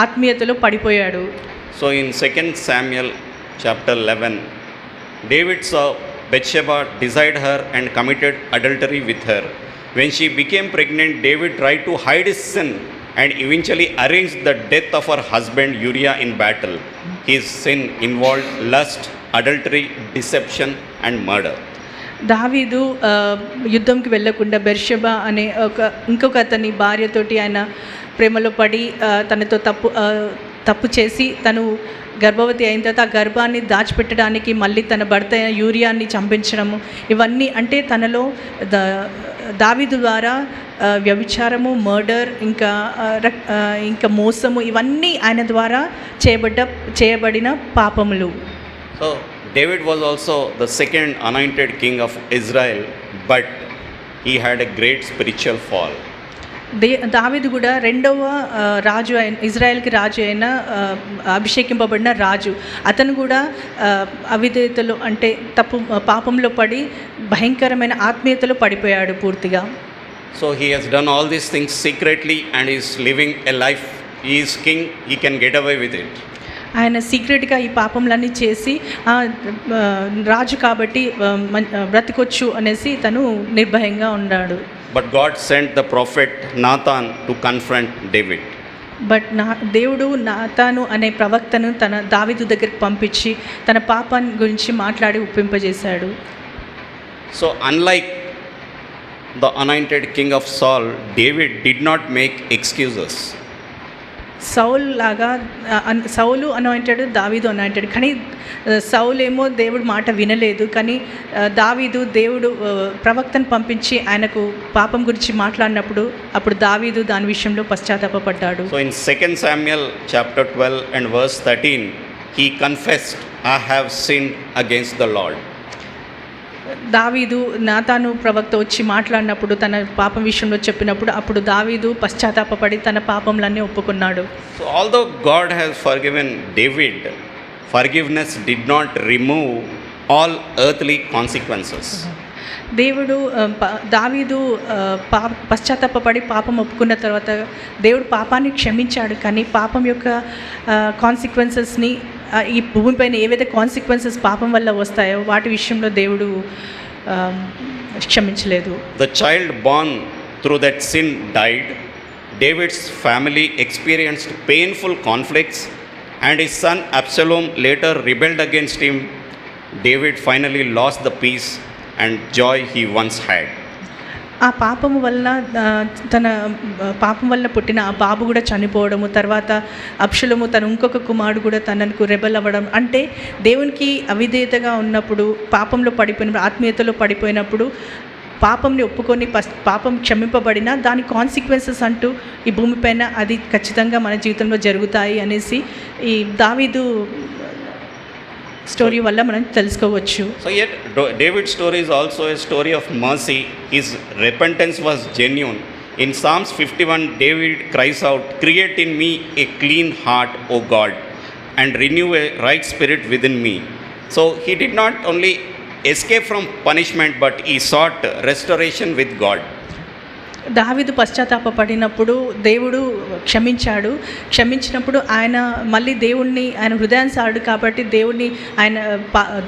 [SPEAKER 5] ఆత్మీయతలో పడిపోయాడు.
[SPEAKER 2] So in 2 Samuel chapter 11, David saw Bathsheba desired her and committed adultery with her. When she became pregnant, David tried to hide his sin and eventually arranged the death of her husband Uriah in battle. His sin involved lust, adultery, deception, and murder.
[SPEAKER 5] దావీదు యుద్ధంకి వెళ్ళకుండా బెర్షెబా అనే ఇంకొక అతని భార్యతోటి ఆయన ప్రేమలో పడి తనతో తప్పు చేసి తను గర్భవతి అయిన తర్వాత ఆ గర్భాన్ని దాచిపెట్టడానికి మళ్ళీ తన భర్త యూరియాని చంపించడము, ఇవన్నీ అంటే తనలో దావీదు ద్వారా వ్యభిచారము, మర్డర్, ఇంకా మోసము, ఇవన్నీ ఆయన ద్వారా చేయబడిన పాపములు.
[SPEAKER 2] So David was also the second anointed king of Israel, but he had a great spiritual fall.
[SPEAKER 5] దావీదు కూడా రెండవ రాజు అయిన ఇజ్రాయెల్కి రాజు అయిన అభిషేకింపబడిన రాజు. అతను కూడా అవిధేయతలో అంటే పాపంలో పడి భయంకరమైన ఆత్మీయతలో పడిపోయాడు పూర్తిగా.
[SPEAKER 2] So he has done all these things secretly and is living a life. He is king, he can get away with it.
[SPEAKER 5] ఆయన సీక్రెట్గా ఈ పాపంలన్నీ చేసి రాజు కాబట్టి బ్రతికొచ్చు అనేసి తను నిర్భయంగా ఉన్నాడు.
[SPEAKER 2] But God sent the prophet Nathan to confront David.
[SPEAKER 5] But దేవుడు నాతాను అనే ప్రవక్తను తన దావీదు దగ్గరికి పంపించి తన పాపాన్ని గురించి మాట్లాడి ఒప్పింపజేశాడు.
[SPEAKER 2] So unlike the anointed king of Saul, David did not make excuses. Saul anointed, దావీదు అనాయింటెడ్. కానీ సౌలు ఏమో దేవుడు మాట వినలేదు, కానీ దేవుడు ప్రవక్తను పంపించి ఆయనకు పాపం గురించి మాట్లాడినప్పుడు అప్పుడు దావీదు దాని విషయంలో పశ్చాత్తాపపడ్డాడు. So in 2 Samuel chapter 12 and verse 13, he confessed, I have sinned against the Lord.
[SPEAKER 5] దావీదు నాతాను ప్రవక్త వచ్చి మాట్లాడినప్పుడు తన పాపం విషయంలో చెప్పినప్పుడు అప్పుడు దావీదు పశ్చాత్తాపపడి తన పాపంలన్నీ ఒప్పుకున్నాడు.
[SPEAKER 2] So although God has forgiven David, forgiveness did not remove all earthly consequences.
[SPEAKER 5] దేవుడు దావీదు పశ్చాత్తాపపడి పాపం ఒప్పుకున్న తర్వాత దేవుడు పాపాన్ని క్షమించాడు, కానీ పాపం యొక్క కాన్సిక్వెన్సెస్ని ఈ భూమిపైన ఏవైతే కాన్సిక్వెన్సెస్ పాపం వల్ల వస్తాయో వాటి విషయంలో దేవుడు క్షమించలేదు.
[SPEAKER 2] The child born through that sin died. David's family experienced painful conflicts and his son Absalom later rebelled against him. David finally lost the peace and joy he once had.
[SPEAKER 5] ఆ పాపము వల్ల తన పాపం వల్ల పుట్టిన ఆ బాబు కూడా చనిపోవడము, తర్వాత అబ్షలోము తన ఇంకొక కుమారుడు కూడా తనకు రెబల్ అవ్వడం, అంటే దేవునికి అవిధేయతగా ఉన్నప్పుడు, పాపంలో పడిపోయినప్పుడు, ఆత్మీయతలో పడిపోయినప్పుడు పాపంని ఒప్పుకొని పాపం క్షమింపబడిన దాని కాన్సిక్వెన్సెస్ అంటూ ఈ భూమిపైన అది ఖచ్చితంగా మన జీవితంలో జరుగుతాయి అనేసి ఈ దావీదు స్టోరీ వల్ల మనం తెలుసుకోవచ్చు.
[SPEAKER 2] So yet David's story is also a story of mercy. His repentance was genuine. In Psalms 51, David cries out, create in me a clean heart, O God, and renew a right spirit within me. So he did not only escape from punishment, but he sought restoration with God.
[SPEAKER 5] దావీదు పశ్చాత్తాపపడినప్పుడు దేవుడు క్షమించినప్పుడు ఆయన మళ్ళీ దేవుణ్ణి, ఆయన హృదయానుసారుడు కాబట్టి దేవుణ్ణి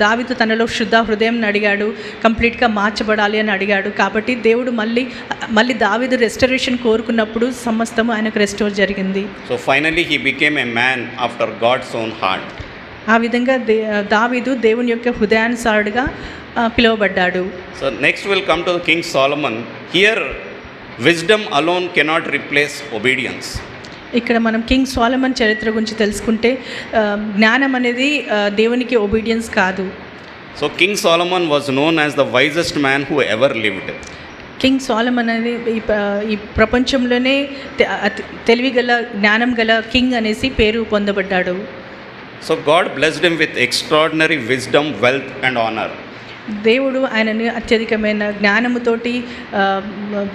[SPEAKER 5] దావీదు తనలో శుద్ధ హృదయం అడిగాడు, కంప్లీట్గా మార్చబడాలి అని అడిగాడు. కాబట్టి దేవుడు మళ్ళీ దావీదు రెస్టరేషన్ కోరుకున్నప్పుడు సమస్తము ఆయనకు రెస్టోర్ జరిగింది.
[SPEAKER 2] So finally he became a man after God's own heart.
[SPEAKER 5] ఆ విధంగా దావీదు దేవుని యొక్క హృదయానుసారుడుగా పిలువబడ్డాడు.
[SPEAKER 2] So next we'll come to King Solomon. Here wisdom alone cannot replace obedience.
[SPEAKER 5] ఇక్కడ మనం కింగ్ సోలమన్ చరిత్ర గురించి తెలుసుకుంటే జ్ఞానం అనేది దేవునికి ఒబీడియన్స్ కాదు.
[SPEAKER 2] So King Solomon was known as the wisest man who ever lived.
[SPEAKER 5] King Solomon అనేది ఈ ప్రపంచంలోనే తెలివిగల జ్ఞానం గల కింగ్ అనేసి పేరు పొందబడ్డాడు.
[SPEAKER 2] So God blessed him with extraordinary wisdom, wealth and honor.
[SPEAKER 5] దేవుడు ఆయనని అత్యధికమైన జ్ఞానముతోటి,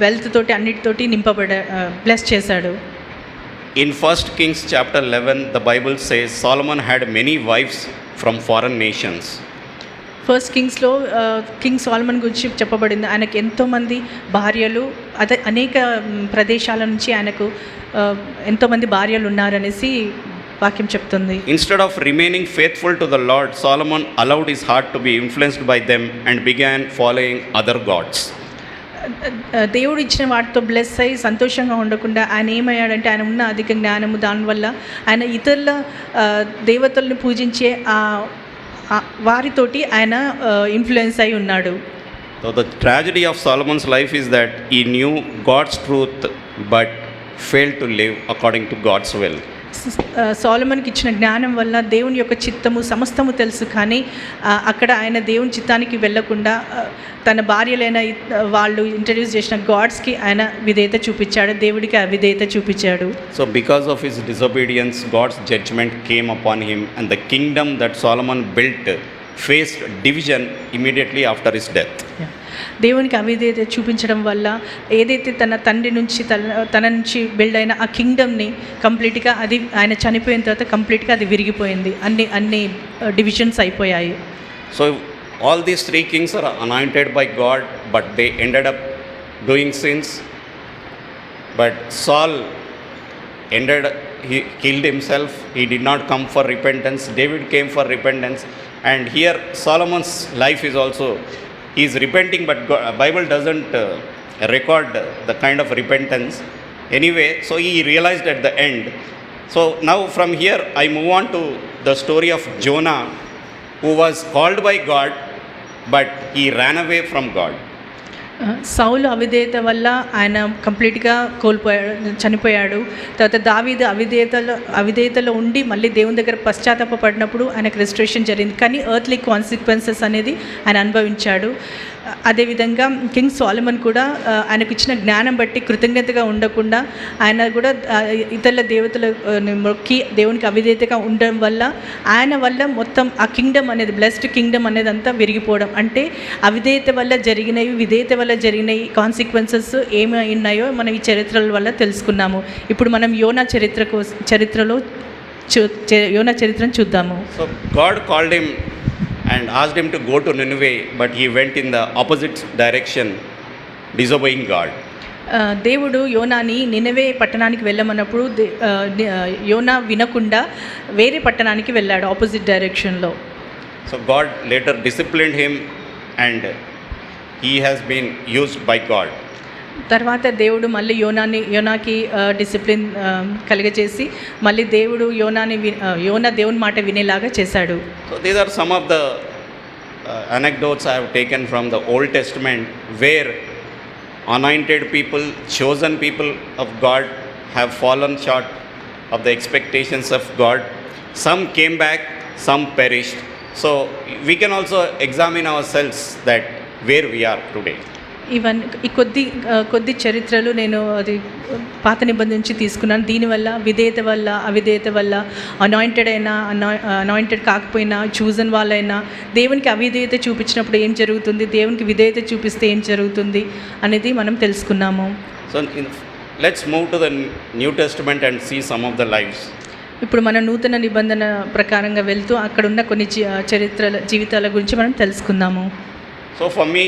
[SPEAKER 5] వెల్త్ తోటి, అన్నిటితోటి బ్లెస్ చేశాడు.
[SPEAKER 2] In 1 Kings chapter 11, the Bible says Solomon had many wives from foreign nations.
[SPEAKER 5] First కింగ్స్లో కింగ్ సోలమన్ గురించి చెప్పబడింది. ఆయనకు ఎంతోమంది భార్యలు, అనేక ప్రదేశాల నుంచి ఆయనకు ఎంతోమంది భార్యలు ఉన్నారనేసి వాక్యం చెప్తుంది.
[SPEAKER 2] Instead of remaining faithful to the Lord, Solomon allowed his heart to be influenced by them and began following other gods.
[SPEAKER 5] దేవుడు ఇచ్చిన వాటితో బ్లెస్ అయ్యి సంతోషంగా ఉండకుండా ఆయన ఏమయ్యాడంటే, ఆయన ఉన్న అధిక జ్ఞానము దానివల్ల ఆయన ఇతరుల దేవతల్ని పూజించే వారితోటి ఆయన ఇన్ఫ్లుయెన్స్ అయి ఉన్నాడు.
[SPEAKER 2] So the tragedy of Solomon's life is that he knew God's truth but failed to live according to God's will.
[SPEAKER 5] సోలొమోన్కి ఇచ్చిన జ్ఞానం వల్ల దేవుని యొక్క చిత్తము సమస్తము తెలుసు, కానీ అక్కడ ఆయన దేవుని చిత్తానికి వెళ్ళకుండా తన భార్యలైన వాళ్ళు ఇంట్రడ్యూస్ చేసిన గాడ్స్కి ఆయన విధేయత చూపించాడు, దేవుడికి అవిధేయత చూపించాడు.
[SPEAKER 2] So because of his disobedience, God's judgment came upon him, and the kingdom that Solomon built faced division immediately after his death.
[SPEAKER 5] దేవునికి అవిధేయత చూపించడం వల్ల ఏదైతే తన తండ్రి నుంచి తన నుంచి బిల్డ్ అయిన ఆ కింగ్డమ్ని కంప్లీట్గా అది ఆయన చనిపోయిన తర్వాత కంప్లీట్గా అది విరిగిపోయింది, అన్ని డివిజన్స్ అయిపోయాయి.
[SPEAKER 2] So all these three kings are anointed by God, but they ended up doing sins. But Saul he killed himself. He did not come for repentance. David came for repentance. And here Solomon's life is also, he is repenting, but Bible doesn't record the kind of repentance. Anyway, so he realized at the end. So now from here I move on to the story of Jonah, who was called by God, but he ran away from God.
[SPEAKER 5] సౌలు అవిధేయత వల్ల ఆయన కంప్లీట్గా చనిపోయాడు. తర్వాత దావీదు అవిధేయతలో ఉండి మళ్ళీ దేవుని దగ్గర పశ్చాత్తాపడినప్పుడు ఆయనకు రెస్టరేషన్ జరిగింది, కానీ ఎర్త్లీ కాన్సిక్వెన్సెస్ అనేది ఆయన అనుభవించాడు. అదేవిధంగా కింగ్ సోలొమన్ కూడా ఆయనకు ఇచ్చిన జ్ఞానం బట్టి కృతజ్ఞతగా ఉండకుండా ఆయన కూడా ఇతరుల దేవతల మొక్కి దేవునికి అవిధేయతగా ఉండడం వల్ల ఆయన వల్ల మొత్తం ఆ కింగ్డమ్ అనేది, బ్లెస్డ్ కింగ్డమ్ అనేది అంతా విరిగిపోవడం. అంటే అవిధేయత వల్ల జరిగినవి, విధేయత వల్ల జరిగినవి కాన్సిక్వెన్సెస్ ఏమి ఉన్నాయో మనం ఈ చరిత్రల వల్ల తెలుసుకున్నాము. ఇప్పుడు మనం యోనా చరిత్రను చూద్దాము.
[SPEAKER 2] So God called him and asked him to go to Nineveh, but he went in the opposite direction, disobeying God.
[SPEAKER 5] దేవుడు యోనాని నినవే పట్టణానికి వెళ్ళమన్నప్పుడు యోనా వినకుండా వేరే పట్టణానికి వెళ్ళాడు, ఆపోజిట్ డైరెక్షన్లో.
[SPEAKER 2] So God later disciplined him and he has been used by God.
[SPEAKER 5] తర్వాత దేవుడు మళ్ళీ యోనాకి డిసిప్లిన్ కలిగజేసి మళ్ళీ దేవుడు యోనా దేవుని మాట వినేలాగా చేశాడు.
[SPEAKER 2] So these are some of the anecdotes I have taken from the Old Testament, where anointed people, chosen people of God have fallen short of the expectations of God. Some came back, some perished. So we can also examine ourselves that where we are today.
[SPEAKER 5] Even ఈ కొద్ది చరిత్రలు నేను అది పాత నిబంధన నుంచి తీసుకున్నాను. దీనివల్ల విధేయత వల్ల అవిధేయత వల్ల అనాయింటెడ్ కాకపోయినా చూజన్ వాళ్ళైనా దేవునికి అవిధేయత చూపించినప్పుడు ఏం జరుగుతుంది, దేవునికి విధేయత చూపిస్తే ఏం జరుగుతుంది అనేది మనం తెలుసుకున్నాము.
[SPEAKER 2] So let's move to the New Testament and see some of the lives.
[SPEAKER 5] ఇప్పుడు మన నూతన నిబంధన ప్రకారంగా వెళ్తూ అక్కడున్న కొన్ని జీవితాల గురించి మనం తెలుసుకుందాము.
[SPEAKER 2] So for me,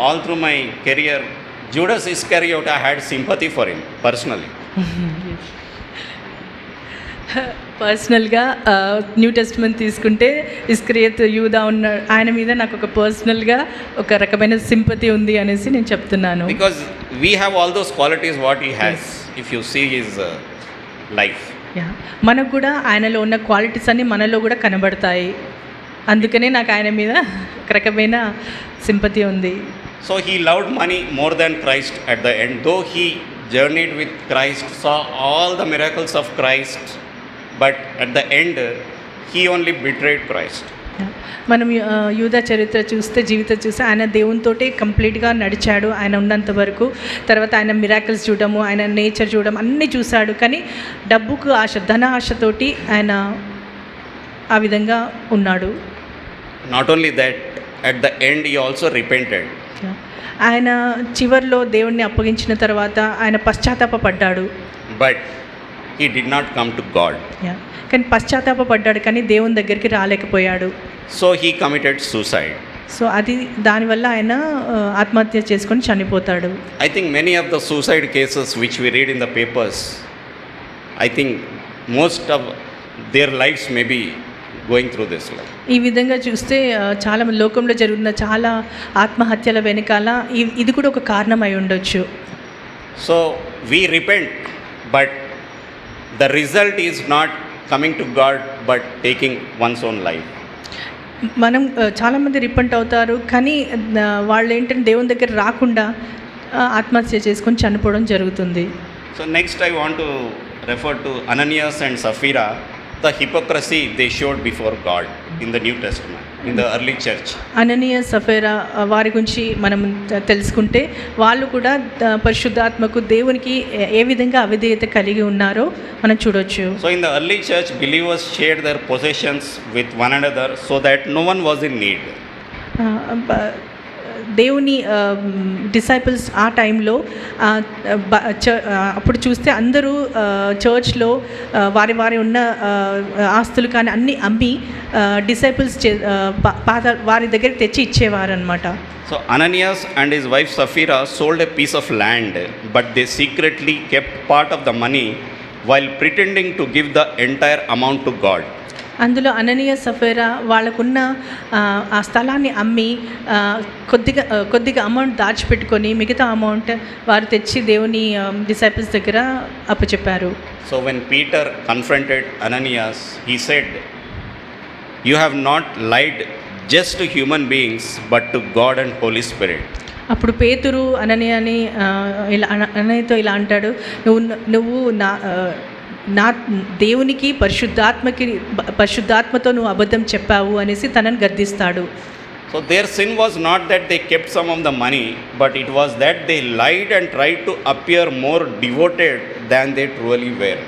[SPEAKER 2] all through my career, Judas Iscariot, I had sympathy for him personally.
[SPEAKER 5] పర్సనల్గా న్యూ టెస్ట్మెంట్ తీసుకుంటే ఇస్కరియోతు యూదా ఉన్నాడు, ఆయన మీద నాకు ఒక పర్సనల్గా ఒక రకమైన సింపతి ఉంది అనేసి నేను చెప్తున్నాను.
[SPEAKER 2] Because we have all those qualities what he has, if you see his life.
[SPEAKER 5] మనకు కూడా ఆయనలో ఉన్న క్వాలిటీస్ అన్నీ మనలో కూడా కనబడతాయి, అందుకనే నాకు ఆయన మీద ఒక రకమైన సింపతి ఉంది.
[SPEAKER 2] So he loved money more than Christ at the end. Though he journeyed with Christ, saw all the miracles of Christ, but at the end he only betrayed Christ.
[SPEAKER 5] మనం యూదా చరిత్ర జీవితం చూస్తే ఆయన దేవునితోటే కంప్లీట్గా నడిచాడు ఆయన ఉన్నంత వరకు. తర్వాత ఆయన మిరాకిల్స్ చూడము, ఆయన నేచర్ చూడడం అన్నీ చూశాడు, కానీ డబ్బుకు ఆశ, ధన ఆశతోటి ఆయన ఆ విధంగా ఉన్నాడు.
[SPEAKER 2] Not only that, at the end he also repented.
[SPEAKER 5] ఆయన చివర్లో దేవుణ్ణి అప్పగించిన తర్వాత ఆయన పశ్చాత్తాపడ్డాడు.
[SPEAKER 2] But he did not come to God.
[SPEAKER 5] కానీ పశ్చాత్తాపడ్డాడు, కానీ దేవుని దగ్గరికి రాలేకపోయాడు.
[SPEAKER 2] So he committed suicide.
[SPEAKER 5] So అది దానివల్ల ఆయన ఆత్మహత్య చేసుకొని చనిపోతాడు.
[SPEAKER 2] I think many of the suicide cases which we read in the papers, I think most of their lives may be going through this life.
[SPEAKER 5] ఈ విధంగా చూస్తే చాలా లోకంలో జరుగుతున్న చాలా ఆత్మహత్యల వెనకాల ఇది కూడా ఒక కారణం అయి ఉండొచ్చు.
[SPEAKER 2] So we repent, but the result is not coming to God but taking one's own life.
[SPEAKER 5] మనం చాలామంది రిపెంట్ అవుతారు, కానీ వాళ్ళు ఏంటంటే దేవుని దగ్గర రాకుండా ఆత్మహత్య చేసుకొని చనిపోవడం జరుగుతుంది.
[SPEAKER 2] So next I want to refer to Ananias and Sapphira, the hypocrisy they showed before God in the New Testament, in the early church.
[SPEAKER 5] అననీయ సఫేరా వారి గురించి మనం తెలుసుకుంటే వాళ్ళు కూడా పరిశుద్ధాత్మకు దేవునికి ఏ విధంగా అవిధేయత కలిగి ఉన్నారో మనం చూడొచ్చు.
[SPEAKER 2] So in the early church, believers shared their possessions with one another so that no one was in need.
[SPEAKER 5] దేవుని డిసైపుల్స్ ఆ టైంలో అప్పుడు చూస్తే అందరూ చర్చ్లో వారి వారి ఉన్న ఆస్తులు కానీ అన్నీ అమ్మి డిసైపుల్స్ వారి దగ్గరికి తెచ్చి ఇచ్చేవారు అనమాట.
[SPEAKER 2] So Ananias and his wife Sapphira sold a piece of land, but they secretly kept part of the money while pretending to give the entire amount to God.
[SPEAKER 5] అందులో అననీయ సఫేరా వాళ్ళకున్న ఆ స్థలాన్ని అమ్మి కొద్దిగా అమౌంట్ దాచిపెట్టుకొని మిగతా అమౌంట్ వారు తెచ్చి దేవుని డిసైపుల్స్ దగ్గర అప్పచెప్పారు.
[SPEAKER 2] So when Peter confronted Ananias, he said, "You have not lied just to human beings, but to God and Holy Spirit."
[SPEAKER 5] అప్పుడు పేతురు అననీయతో ఇలా అంటాడు, నువ్వు నా దేవునికి పరిశుద్ధాత్మతో నువ్వు అబద్ధం చెప్పావు అనేసి తనని గద్దిస్తాడు.
[SPEAKER 2] So their sin was not that they kept some of the money, but it was that they lied and tried to appear more devoted than they truly were.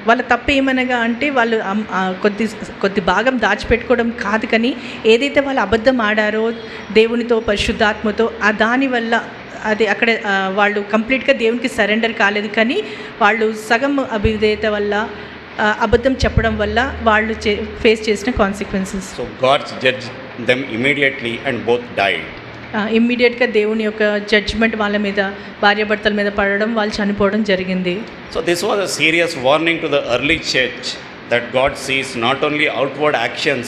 [SPEAKER 5] వాళ్ళ తప్పు ఏమనగా అంటే వాళ్ళు కొద్ది భాగం దాచిపెట్టుకోవడం కాదు, కానీ ఏదైతే వాళ్ళు అబద్ధం ఆడారో దేవునితో పరిశుద్ధాత్మతో దానివల్ల అది అక్కడ వాళ్ళు కంప్లీట్గా దేవునికి సరెండర్ కాలేదు, కానీ వాళ్ళు సగం అవిధేయత వల్ల అబద్ధం చెప్పడం వల్ల వాళ్ళు ఫేస్ చేసిన consequences.
[SPEAKER 2] So God judged them immediately and both died.
[SPEAKER 5] ఇమ్మీడియట్గా దేవుని యొక్క జడ్జ్మెంట్ వాళ్ళ మీద భార్యాభర్తల మీద పడడం, వాళ్ళు చనిపోవడం జరిగింది.
[SPEAKER 2] So this was a serious warning to the early church that God sees not only outward actions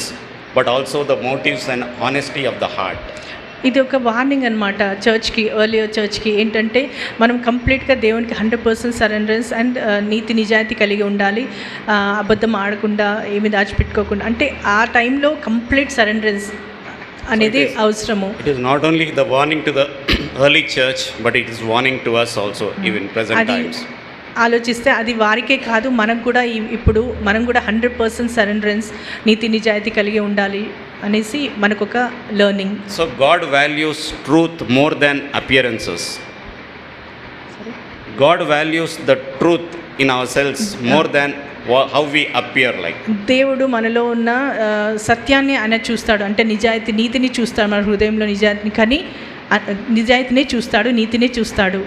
[SPEAKER 2] but also the motives and honesty of the heart.
[SPEAKER 5] ఇది ఒక వార్నింగ్ అనమాట ఎర్లియర్ చర్చ్కి. ఏంటంటే మనం కంప్లీట్గా దేవునికి 100% సరెండరెన్స్ అండ్ నీతి నిజాయితీ కలిగి ఉండాలి, అబద్ధం ఆడకుండా ఏమి దాచిపెట్టుకోకుండా. అంటే ఆ టైంలో కంప్లీట్ సరెండరెన్స్ అనేది అవసరము.
[SPEAKER 2] It is not only the warning to the early church, but it is warning to us also even present times.
[SPEAKER 5] ఆలోచిస్తే అది వారికే కాదు, మనకు కూడా ఇప్పుడు మనం కూడా 100% సరెండరెన్స్ నీతి నిజాయితీ కలిగి ఉండాలి అనేసి మనకొక learning.
[SPEAKER 2] So God values truth more than appearances. God values the truth in ourselves more than how we appear like.
[SPEAKER 5] దేవుడు మనలో ఉన్న సత్యాన్ని ఆయన చూస్తాడు, అంటే నీతిని చూస్తాడు, మన హృదయంలో నిజాయితీని, కానీ నిజాయితీనే చూస్తాడు, నీతినే చూస్తాడు.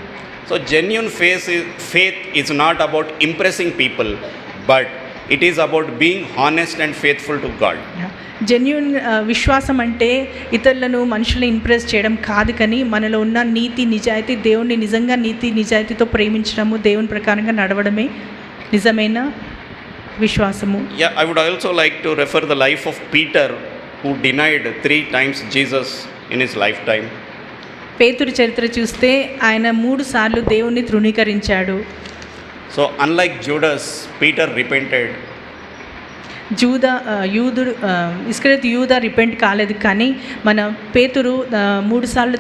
[SPEAKER 2] So genuine faith is not about impressing people, but it is about being honest and faithful to God.
[SPEAKER 5] Genuine విశ్వాసం అంటే ఇతరులను మనుషులను ఇంప్రెస్ చేయడం కాదు, కానీ మనలో ఉన్న నీతి నిజాయితీ, దేవుణ్ణి నిజంగా నీతి నిజాయితీతో ప్రేమించడము, దేవుని ప్రకారంగా నడవడమే నిజమైన విశ్వాసము.
[SPEAKER 2] Yeah, I would also like to refer the life of Peter, who denied 3 times Jesus in his lifetime.
[SPEAKER 5] పేతురు చరిత్ర చూస్తే ఆయన 3 సార్లు దేవుణ్ణి తృణీకరించాడు.
[SPEAKER 2] So unlike Judas, Peter repented.
[SPEAKER 5] ఇస్కరియోతు యూదా రిపెంట్ కాలేదు, కానీ మన పేతురు 3 సార్లు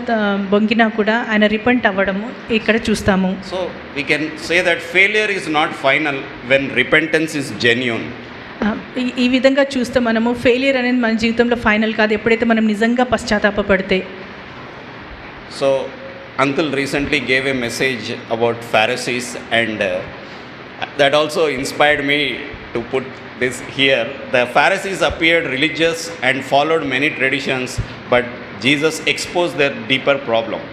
[SPEAKER 5] బొంకినా కూడా ఆయన రిపెంట్ అవ్వడము ఇక్కడ చూస్తాము.
[SPEAKER 2] So we can say that failure is not final when repentance is genuine.
[SPEAKER 5] ఈ విధంగా చూస్తే మనము ఫెయిలియర్ అనేది మన జీవితంలో ఫైనల్ కాదు, ఎప్పుడైతే మనం నిజంగా పశ్చాత్తాపపడితే.
[SPEAKER 2] So uncle recently gave a message about Pharisees, and that also inspired me to put this here. The Pharisees appeared religious and followed many traditions, but Jesus exposed their deeper problem.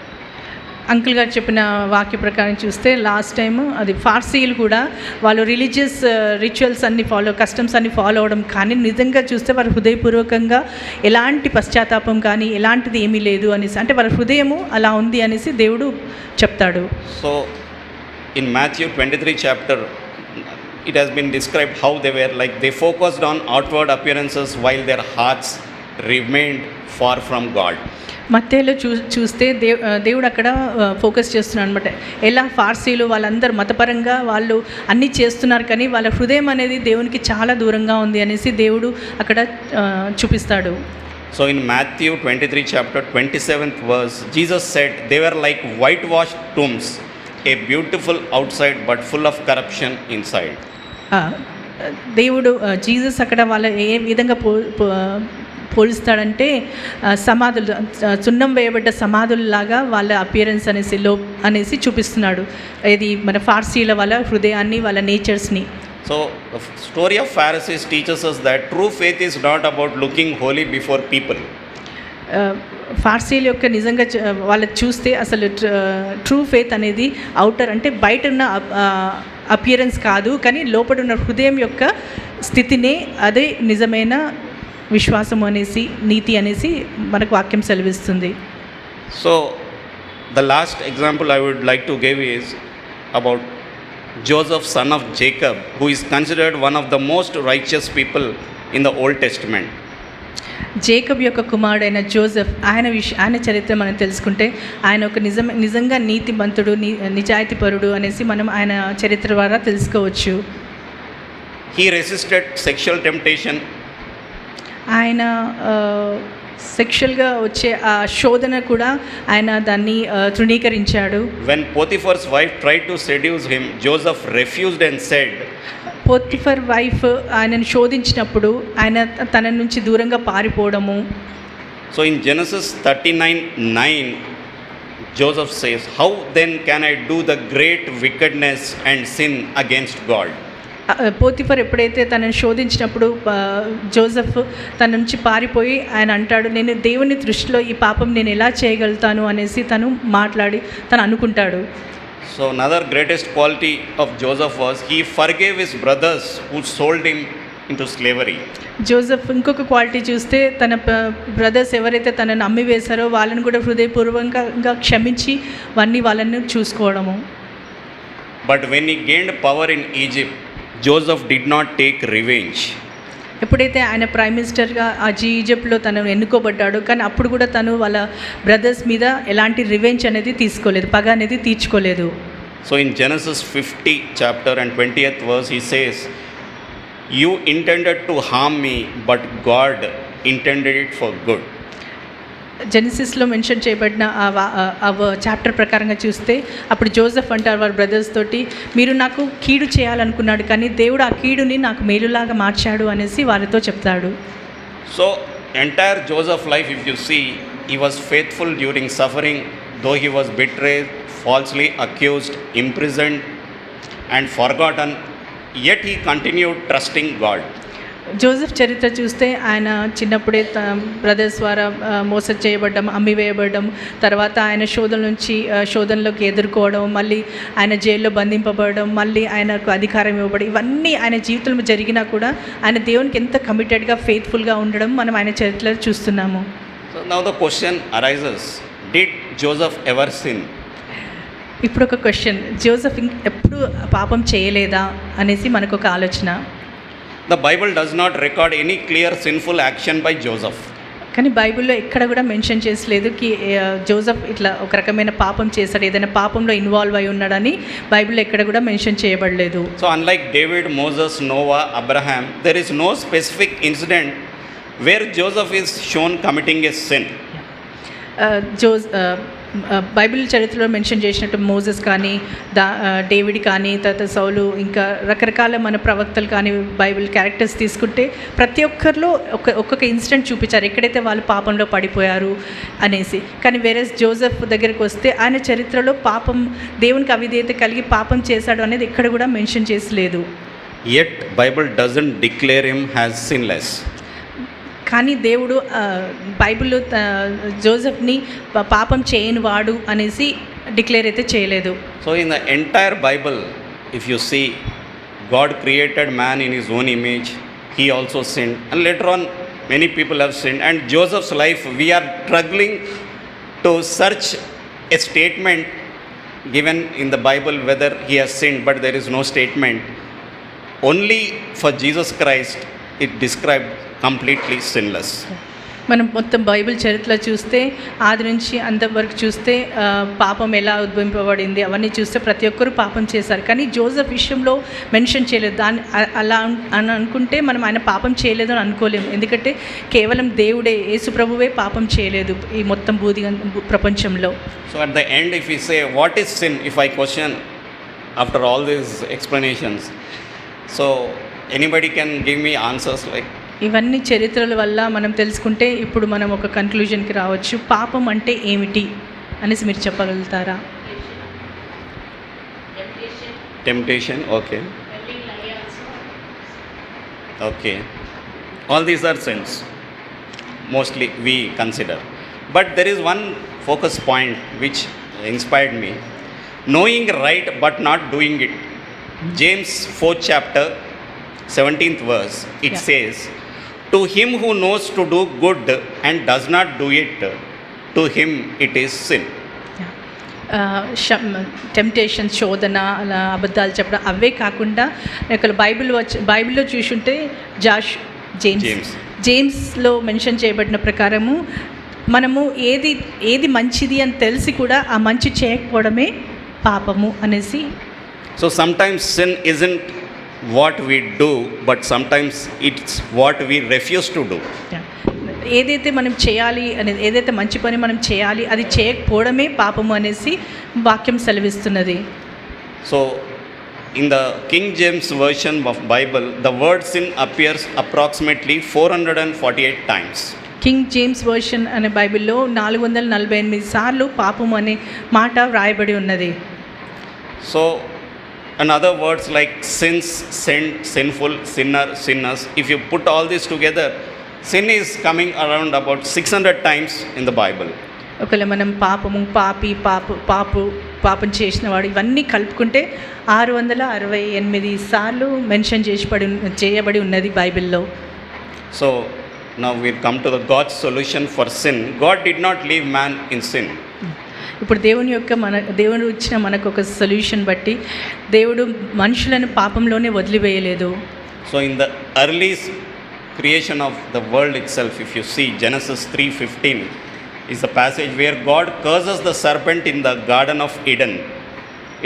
[SPEAKER 5] Uncle గారు చెప్పిన వాక్య ప్రకారం చూస్తే లాస్ట్ టైం అది ఫార్సీలు కూడా వాళ్ళు రిలీజియస్ రిచువల్స్ అన్ని కస్టమ్స్ అన్ని ఫాలో అవడం, కానీ నిజంగా చూస్తే వారి హృదయపూర్వకంగా ఎలాంటి పశ్చాత్తాపం కానీ ఎలాంటిది ఏమీ లేదు అనేసి, అంటే వారి హృదయము అలా ఉంది అనేసి దేవుడు చెప్తాడు.
[SPEAKER 2] So in Matthew 23 chapter, it has been described how they were like they focused on outward appearances while their hearts remained far from God.
[SPEAKER 5] మత్తయిలో చూస్తే దేవుడు అక్కడ ఫోకస్ చేస్తున్నాడు అనమాట. ఎలా ఫార్సీలు వాళ్ళందరూ మతపరంగా వాళ్ళు అన్నీ చేస్తున్నారు, కానీ వాళ్ళ హృదయం అనేది దేవునికి చాలా దూరంగా ఉంది అనేసి దేవుడు అక్కడ చూపిస్తాడు.
[SPEAKER 2] So in Matthew 23 chapter 27th verse, Jesus said they were like whitewashed tombs, a beautiful outside but full of corruption inside.
[SPEAKER 5] దేవుడు జీసస్ అక్కడ వాళ్ళ ఏ విధంగా పోలిస్తాడంటే సమాధులు, సున్నం వేయబడ్డ సమాధుల్లాగా వాళ్ళ అపియరెన్స్ అనేసి చూపిస్తున్నాడు. ఇది మన ఫార్సీల వాళ్ళ హృదయాన్ని, వాళ్ళ నేచర్స్ని.
[SPEAKER 2] So the story of Pharisees teaches us that true faith is not about looking holy before people.
[SPEAKER 5] ఫార్సీల యొక్క నిజంగా వాళ్ళకి చూస్తే అసలు ట్రూ ఫెయిత్ అనేది అవుటర్ అంటే బయట ఉన్న అపియరెన్స్ కాదు, కానీ లోపల ఉన్న హృదయం యొక్క స్థితినే అదే నిజమైన విశ్వాసం అనేసి, నీతి అనేసి మనకు వాక్యం సెలవిస్తుంది.
[SPEAKER 2] So the last example I would like to give is about Joseph, son of Jacob, who is considered one of the most righteous people in the Old Testament.
[SPEAKER 5] Jacob యొక్క కుమారుడైన జోసెఫ్, ఆయన చరిత్ర మనం తెలుసుకుంటే ఆయన ఒక నిజంగా నీతిమంతుడు, నిజాయితీపరుడు అనేసి మనం ఆయన చరిత్ర ద్వారా తెలుసుకోవచ్చు.
[SPEAKER 2] He resisted sexual temptation.
[SPEAKER 5] ఆయన సెక్షువల్గా వచ్చే ఆ శోధన కూడా ఆయన దాన్ని తృణీకరించాడు.
[SPEAKER 2] When Potiphar's wife tried to seduce him, Joseph refused and said,
[SPEAKER 5] Potiphar wife ఆయనను శోధించినప్పుడు ఆయన తన నుంచి దూరంగా పారిపోవడము.
[SPEAKER 2] So in Genesis 39:9, Joseph says, how then can I do the great wickedness and sin against God?
[SPEAKER 5] Potiphar ఎప్పుడైతే తనను శోధించినప్పుడు జోసెఫ్ తన నుంచి పారిపోయి ఆయన అంటాడు, నేను దేవుని దృష్టిలో ఈ పాపం నేను ఎలా చేయగలుగుతాను అనేసి తను తను అనుకుంటాడు.
[SPEAKER 2] So another greatest quality of Joseph was he forgave his brothers who sold him into slavery.
[SPEAKER 5] Joseph ఇంకొక క్వాలిటీ చూస్తే తన బ్రదర్స్ ఎవరైతే తనను అమ్మి వేశారో వాళ్ళని కూడా హృదయపూర్వకంగా క్షమించి వాళ్ళని చూసుకోవడము.
[SPEAKER 2] But when he gained power in Egypt, Joseph did not take revenge.
[SPEAKER 5] ఎప్పుడైతే ఆయన ప్రైమ్ మినిస్టర్గా ఈజిప్ట్లో తను ఎన్నుకోబడ్డాడు, కానీ అప్పుడు కూడా తను వాళ్ళ బ్రదర్స్ మీద ఎలాంటి రివెంజ్ అనేది తీసుకోలేదు, పగ అనేది తీర్చుకోలేదు.
[SPEAKER 2] So in Genesis 50 chapter and 20th verse he says, you intended to harm me, but God intended it for good.
[SPEAKER 5] జెనిసిస్లో మెన్షన్ చేయబడిన చాప్టర్ ప్రకారంగా చూస్తే అప్పుడు జోసెఫ్ అంటారు వారి బ్రదర్స్ తోటి, మీరు నాకు కీడు చేయాలనుకున్నాడు, కానీ దేవుడు ఆ కీడుని నాకు మేలులాగా మార్చాడు అనేసి వారితో చెప్తాడు.
[SPEAKER 2] So entire Joseph life, if you see, he was faithful during suffering, though he was betrayed, falsely accused, imprisoned and forgotten, yet he continued trusting God.
[SPEAKER 5] Joseph చరిత్ర చూస్తే ఆయన చిన్నప్పుడే బ్రదర్స్ ద్వారా మోసం చేయబడ్డం, అమ్మివేయబడ్డం, తర్వాత ఆయన శోధనలోకి ఎదుర్కోవడం, మళ్ళీ ఆయన జైల్లో బంధింపబడడం, మళ్ళీ ఆయనకు అధికారం ఇవ్వబడి, ఇవన్నీ ఆయన జీవితంలో జరిగినా కూడా ఆయన దేవునికి ఎంత కమిటెడ్గా ఫెయిత్ఫుల్గా ఉండడం మనం ఆయన చరిత్రలో చూస్తున్నాము.
[SPEAKER 2] So now the question arises, did Joseph ever sin?
[SPEAKER 5] ఇప్పుడు ఒక క్వశ్చన్, జోసెఫ్ ఎప్పుడు పాపం చేయలేదా అనేసి మనకు ఒక ఆలోచన.
[SPEAKER 2] The Bible does not record any clear sinful action by Joseph.
[SPEAKER 5] కానీ బైబిల్లో ఎక్కడ కూడా మెన్షన్ చేసలేదు కి జోసెఫ్ ఇట్లా ఒక రకమైన పాపం చేశాడు, ఏదైనా పాపంలో ఇన్వాల్వ్ అయి ఉన్నాడని బైబిల్లో ఎక్కడ కూడా మెన్షన్ చేయబడలేదు.
[SPEAKER 2] So unlike David, Moses, Noah, Abraham, there is no specific incident where Joseph is shown committing a sin.
[SPEAKER 5] Bible చరిత్రలో మెన్షన్ చేసినట్టు మోసెస్ కానీ డేవిడ్ కానీ తర్వాత సౌలు ఇంకా రకరకాల మన ప్రవక్తలు కానీ బైబిల్ క్యారెక్టర్స్ తీసుకుంటే ప్రతి ఒక్కరిలో ఒక్కొక్క ఇన్సిడెంట్ చూపించారు ఎక్కడైతే వాళ్ళు పాపంలో పడిపోయారు అనేసి. కానీ వేరే జోసెఫ్ దగ్గరికి వస్తే ఆయన చరిత్రలో పాపం దేవునికి అవిధేయత కలిగి పాపం చేశాడు అనేది ఎక్కడ కూడా mention చేసలేదు.
[SPEAKER 2] Yet Bible doesn't declare him as sinless.
[SPEAKER 5] కానీ దేవుడు బైబిల్లో జోసెఫ్ని పాపం చేయని వాడు అనేసి డిక్లేర్ అయితే చేయలేదు.
[SPEAKER 2] So in the entire Bible, if you see, God created man in his own image. He also sinned, and later on many people have sinned. And Joseph's life, we are struggling to search a statement given in the Bible whether he has sinned, but there is no statement. only for Jesus Christ it described completely sinless.
[SPEAKER 5] మనం మొత్తం బైబిల్ చరిత్ర చూస్తే ఆది నుంచి అంతవరకు చూస్తే పాపం ఎలా ఉద్భవింపబడింది అవన్నీ చూస్తే ప్రతి ఒక్కరు పాపం చేశారు. కానీ జోసెఫ్ విషయంలో మెన్షన్ చేయలేదు. దాన్ని అలా అని అనుకుంటే మనం ఆయన పాపం చేయలేదు అని అనుకోలేము. ఎందుకంటే కేవలం దేవుడే యేసు ప్రభువే పాపం చేయలేదు ఈ మొత్తం ప్రపంచంలో.
[SPEAKER 2] So at the end, if we say what is sin, if I question after all these explanations, so anybody can give me answers like,
[SPEAKER 5] ఇవన్నీ చరిత్రల వల్ల మనం తెలుసుకుంటే ఇప్పుడు మనం ఒక కన్క్లూజన్కి రావచ్చు. పాపం అంటే ఏమిటి అనేసి మీరు చెప్పగలుగుతారా?
[SPEAKER 2] temptation, okay. Okay. All these are sins. Mostly we consider. But there is one focus point which inspired me. Knowing right but not doing it. James 4th chapter, 17th verse, it says, to him who knows to do good and does not do it, to him it is sin.
[SPEAKER 5] Temptation, శోధన, అలా అబద్ధాలు చెప్పడం అవే కాకుండా ఇక్కడ బైబిల్లో చూసుంటే జేమ్స్లో మెన్షన్ చేయబడిన ప్రకారము మనము ఏది మంచిది అని తెలిసి కూడా ఆ మంచి చేయకపోవడమే పాపము అనేసి.
[SPEAKER 2] So sometimes sin isn't what we do, but sometimes it's what we refuse to do.
[SPEAKER 5] ఏదైతే మనం చేయాలి అనేది, ఏదైతే మంచి పని మనం చేయాలి అది చేయకపోవడమే పాపము అనేసి వాక్యం సెలవిస్తున్నది.
[SPEAKER 2] So in the King James version of Bible, the word sin appears approximately 448 times.
[SPEAKER 5] King James version అనే బైబిల్లో 448 సార్లు పాపము అనే మాట వ్రాయబడి ఉన్నది.
[SPEAKER 2] So and other words like sins, sin, sinful, sinner, sinners, if you put all this together, sin is coming around about 600 times in the Bible.
[SPEAKER 5] ఒకవేళ మనం పాపము, పాపి, పాపం చేసినవాడు ఇవన్నీ కలుపుకుంటే 668 సార్లు మెన్షన్ చేయబడి ఉన్నది బైబిల్లో.
[SPEAKER 2] So now we come to the God's solution for sin. God did not leave man in sin.
[SPEAKER 5] ఇప్పుడు దేవుడు ఇచ్చిన మనకు ఒక సొల్యూషన్ బట్టి దేవుడు మనుషులను పాపంలోనే వదిలివేయలేదు.
[SPEAKER 2] So in the early creation of the world itself, if you see Genesis 3:15 is the passage where God curses the serpent in the garden of Eden.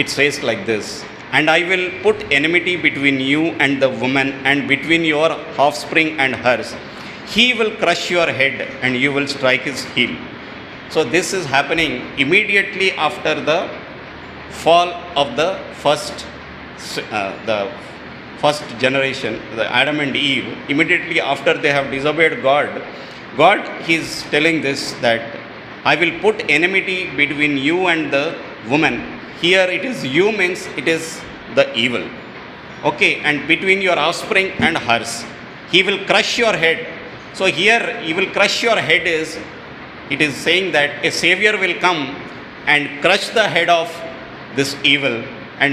[SPEAKER 2] It says like this, and I will put enmity between you and the woman and between your offspring and hers. He will crush your head and you will strike his heel. So this is happening immediately after the fall of the first generation, the Adam and Eve. Immediately after they have disobeyed God is telling this, that I will put enmity between you and the woman. Here it is you means it is the evil. Okay, and between your offspring and hers. He will crush your head. So here he will crush your head is, it is saying that a savior will come and crush the head of this evil, and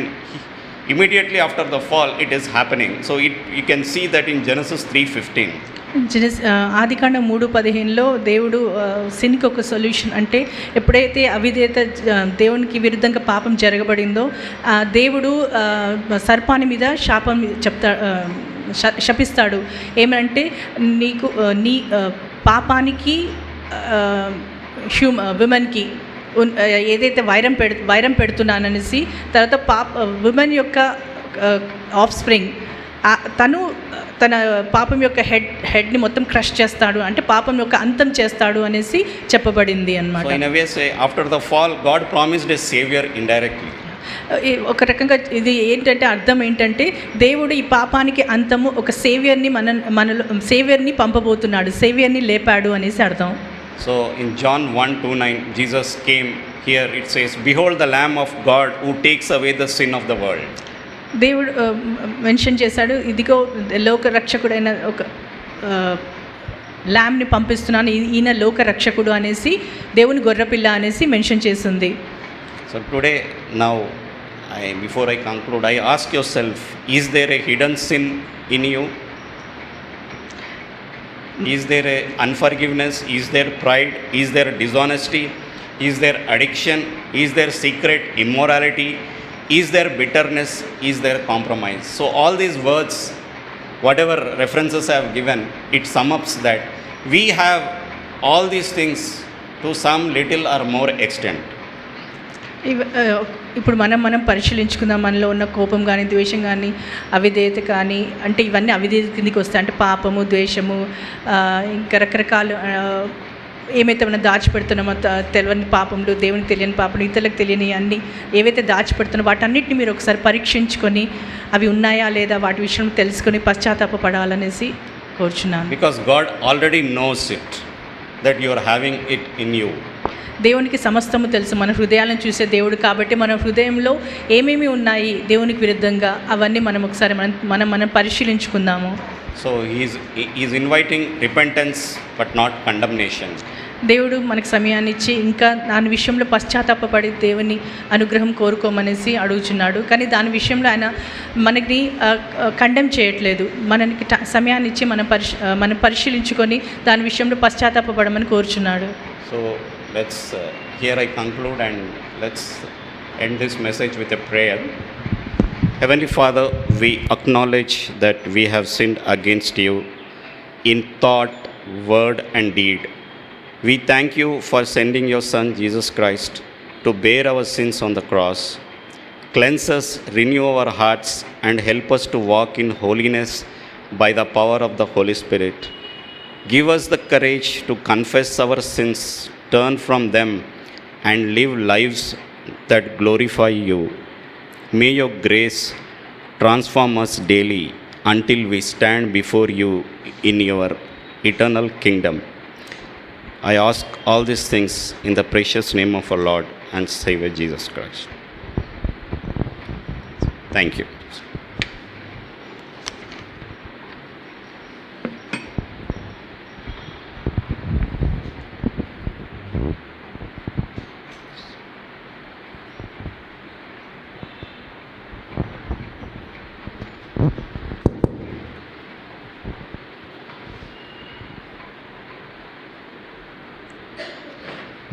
[SPEAKER 2] immediately after the fall it is happening. So you can see that in Genesis 3:15.
[SPEAKER 5] ఆదికాండం 3:15లో దేవుడు సిన్కి ఒక సొల్యూషన్, అంటే ఎప్పుడైతే అవిధేయత దేవునికి విరుద్ధంగా పాపం జరగబడిందో దేవుడు సర్పాని మీద శపిస్తాడు. ఏమంటే నీ పాపానికి విమెన్కి ఏదైతే వైరం పెడుతున్నాననేసి, తర్వాత విమెన్ యొక్క ఆఫ్ స్ప్రింగ్ తన పాపం యొక్క హెడ్ని మొత్తం క్రష్ చేస్తాడు, అంటే పాపం యొక్క అంతం చేస్తాడు అనేసి చెప్పబడింది అన్నమాట.
[SPEAKER 2] So in a way say after the fall God promised a savior indirectly.
[SPEAKER 5] ఒక రకంగా ఇది ఏంటంటే అర్థం ఏంటంటే దేవుడు ఈ పాపానికి అంతము ఒక సేవియర్ని పంపబోతున్నాడు, సేవియర్ని లేపాడు అనేసి అర్థం.
[SPEAKER 2] So in John 1:29 Jesus came. Here it says, behold the Lamb of God who takes away the sin of the world.
[SPEAKER 5] దేవుడు మెన్షన్ చేశాడు, ఇదిగో లోక రక్షకుడైన ఒక ల్యామ్ని పంపిస్తున్నాను, ఈయన లోక రక్షకుడు అనేసి, దేవుని గొర్రెపిల్ల అనేసి మెన్షన్ చేస్తుంది.
[SPEAKER 2] So today, now before I conclude, I ask yourself, is there a hidden sin in you? Is there a unforgiveness? Is there pride? Is there dishonesty? Is there addiction? Is there secret immorality? Is there bitterness? Is there compromise? So all these words, whatever references I have given, it sums up that we have all these things to some little or more extent.
[SPEAKER 5] ఇప్పుడు మనం పరిశీలించుకుందాం. మనలో ఉన్న కోపం కానీ, ద్వేషం కానీ, అవిధేయత కానీ, అంటే ఇవన్నీ అవిధేయత కిందికి వస్తాయి. అంటే పాపము, ద్వేషము, ఇంకా రకరకాలు ఏమైతే మనం దాచిపెడుతున్నామో తెలియని పాపములు, దేవునికి తెలియని పాపములు, ఇతరులకు తెలియని అన్నీ ఏవైతే దాచిపెడుతున్నామో వాటన్నిటిని మీరు ఒకసారి పరీక్షించుకొని అవి ఉన్నాయా లేదా వాటి విషయం తెలుసుకొని పశ్చాత్తాపపడాలనేసి కోరుచున్నాను.
[SPEAKER 2] Because God already knows it, that you are having it in you.
[SPEAKER 5] దేవునికి సమస్తము తెలుసు, మన హృదయాలను చూసే దేవుడు కాబట్టి మన హృదయంలో ఏమేమి ఉన్నాయి దేవునికి విరుద్ధంగా అవన్నీ మనం ఒకసారి మనం పరిశీలించుకుందాము.
[SPEAKER 2] So he is inviting repentance but not condemnation.
[SPEAKER 5] దేవుడు మనకు సమయాన్ని ఇచ్చి ఇంకా దాని విషయంలో పశ్చాత్తాపపడి దేవుని అనుగ్రహం కోరుకోమనేసి అడుగుచున్నాడు. కానీ దాని విషయంలో ఆయన మనకి కండెమ్ చేయట్లేదు. మనకి సమయాన్ని ఇచ్చి మనం పరిశీలించుకొని దాని విషయంలో పశ్చాత్తాపపడమని కోరుచున్నాడు.
[SPEAKER 2] So let's here I conclude and let's end this message with a prayer. Heavenly Father, we acknowledge that we have sinned against you in thought, word and deed. We thank you for sending your Son Jesus Christ to bear our sins on the cross. Cleanse us, renew our hearts and help us to walk in holiness by the power of the Holy Spirit. Give us the courage to confess our sins, turn from them and live lives that glorify you. May your grace transform us daily until we stand before you in your eternal kingdom. I ask all these things in the precious name of our Lord and Savior Jesus Christ. Thank you.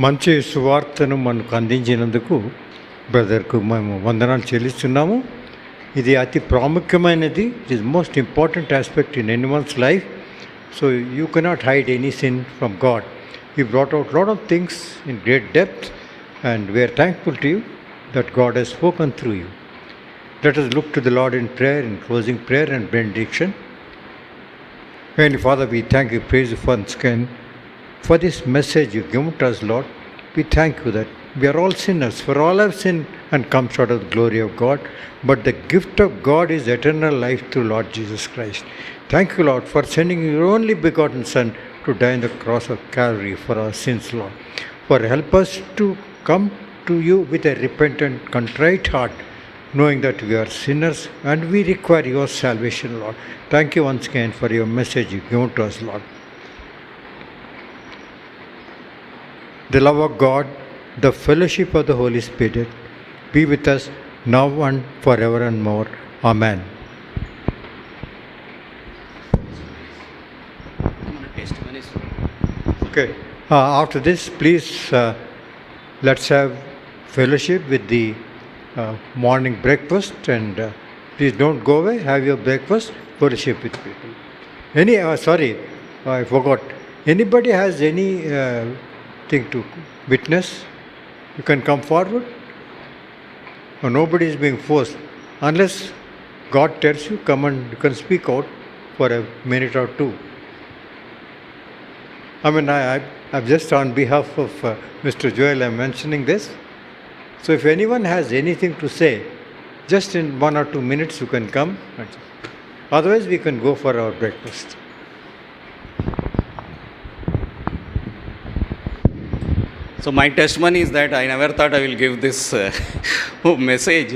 [SPEAKER 1] మంచి సువార్తను మనకు అందించినందుకు బ్రదర్కు మేము వందనాలు చెల్లిస్తున్నాము. ఇది అతి ప్రాముఖ్యమైనది. It is most important aspect in anyone's life. So you cannot hide any sin from God. You brought out lot of things in great depth and we are thankful to you that God has spoken through you. Let us look to the Lord in prayer, in closing prayer and benediction. Heavenly Father, we thank you, praise you once again for this message you given to us, Lord. We thank you that we are all sinners, for all have sinned and come short of the glory of God, but the gift of God is eternal life through Lord Jesus Christ. Thank you, Lord, for sending your only begotten Son to die on the cross of Calvary for our sins, Lord. For help us to come to you with a repentant, contrite heart, knowing that we are sinners and we require your salvation, Lord. Thank you once again for your message you given to us, Lord. The love of God, the fellowship of the Holy Spirit be with us now and forever and more. Amen. Okay. After this, please let's have fellowship with the morning breakfast, and please don't go away. Have your breakfast, fellowship with people. Sorry, I forgot. Anybody has any thing to witness? You can come forward. Nobody is being forced. Unless God tells you, come and you can speak out for a minute or two. I mean, I'm just on behalf of Mr. Joel, I'm mentioning this. So if anyone has anything to say, just in 1 or 2 minutes you can come. Otherwise we can go for our breakfast.
[SPEAKER 2] So my testimony is that I never thought I will give this message.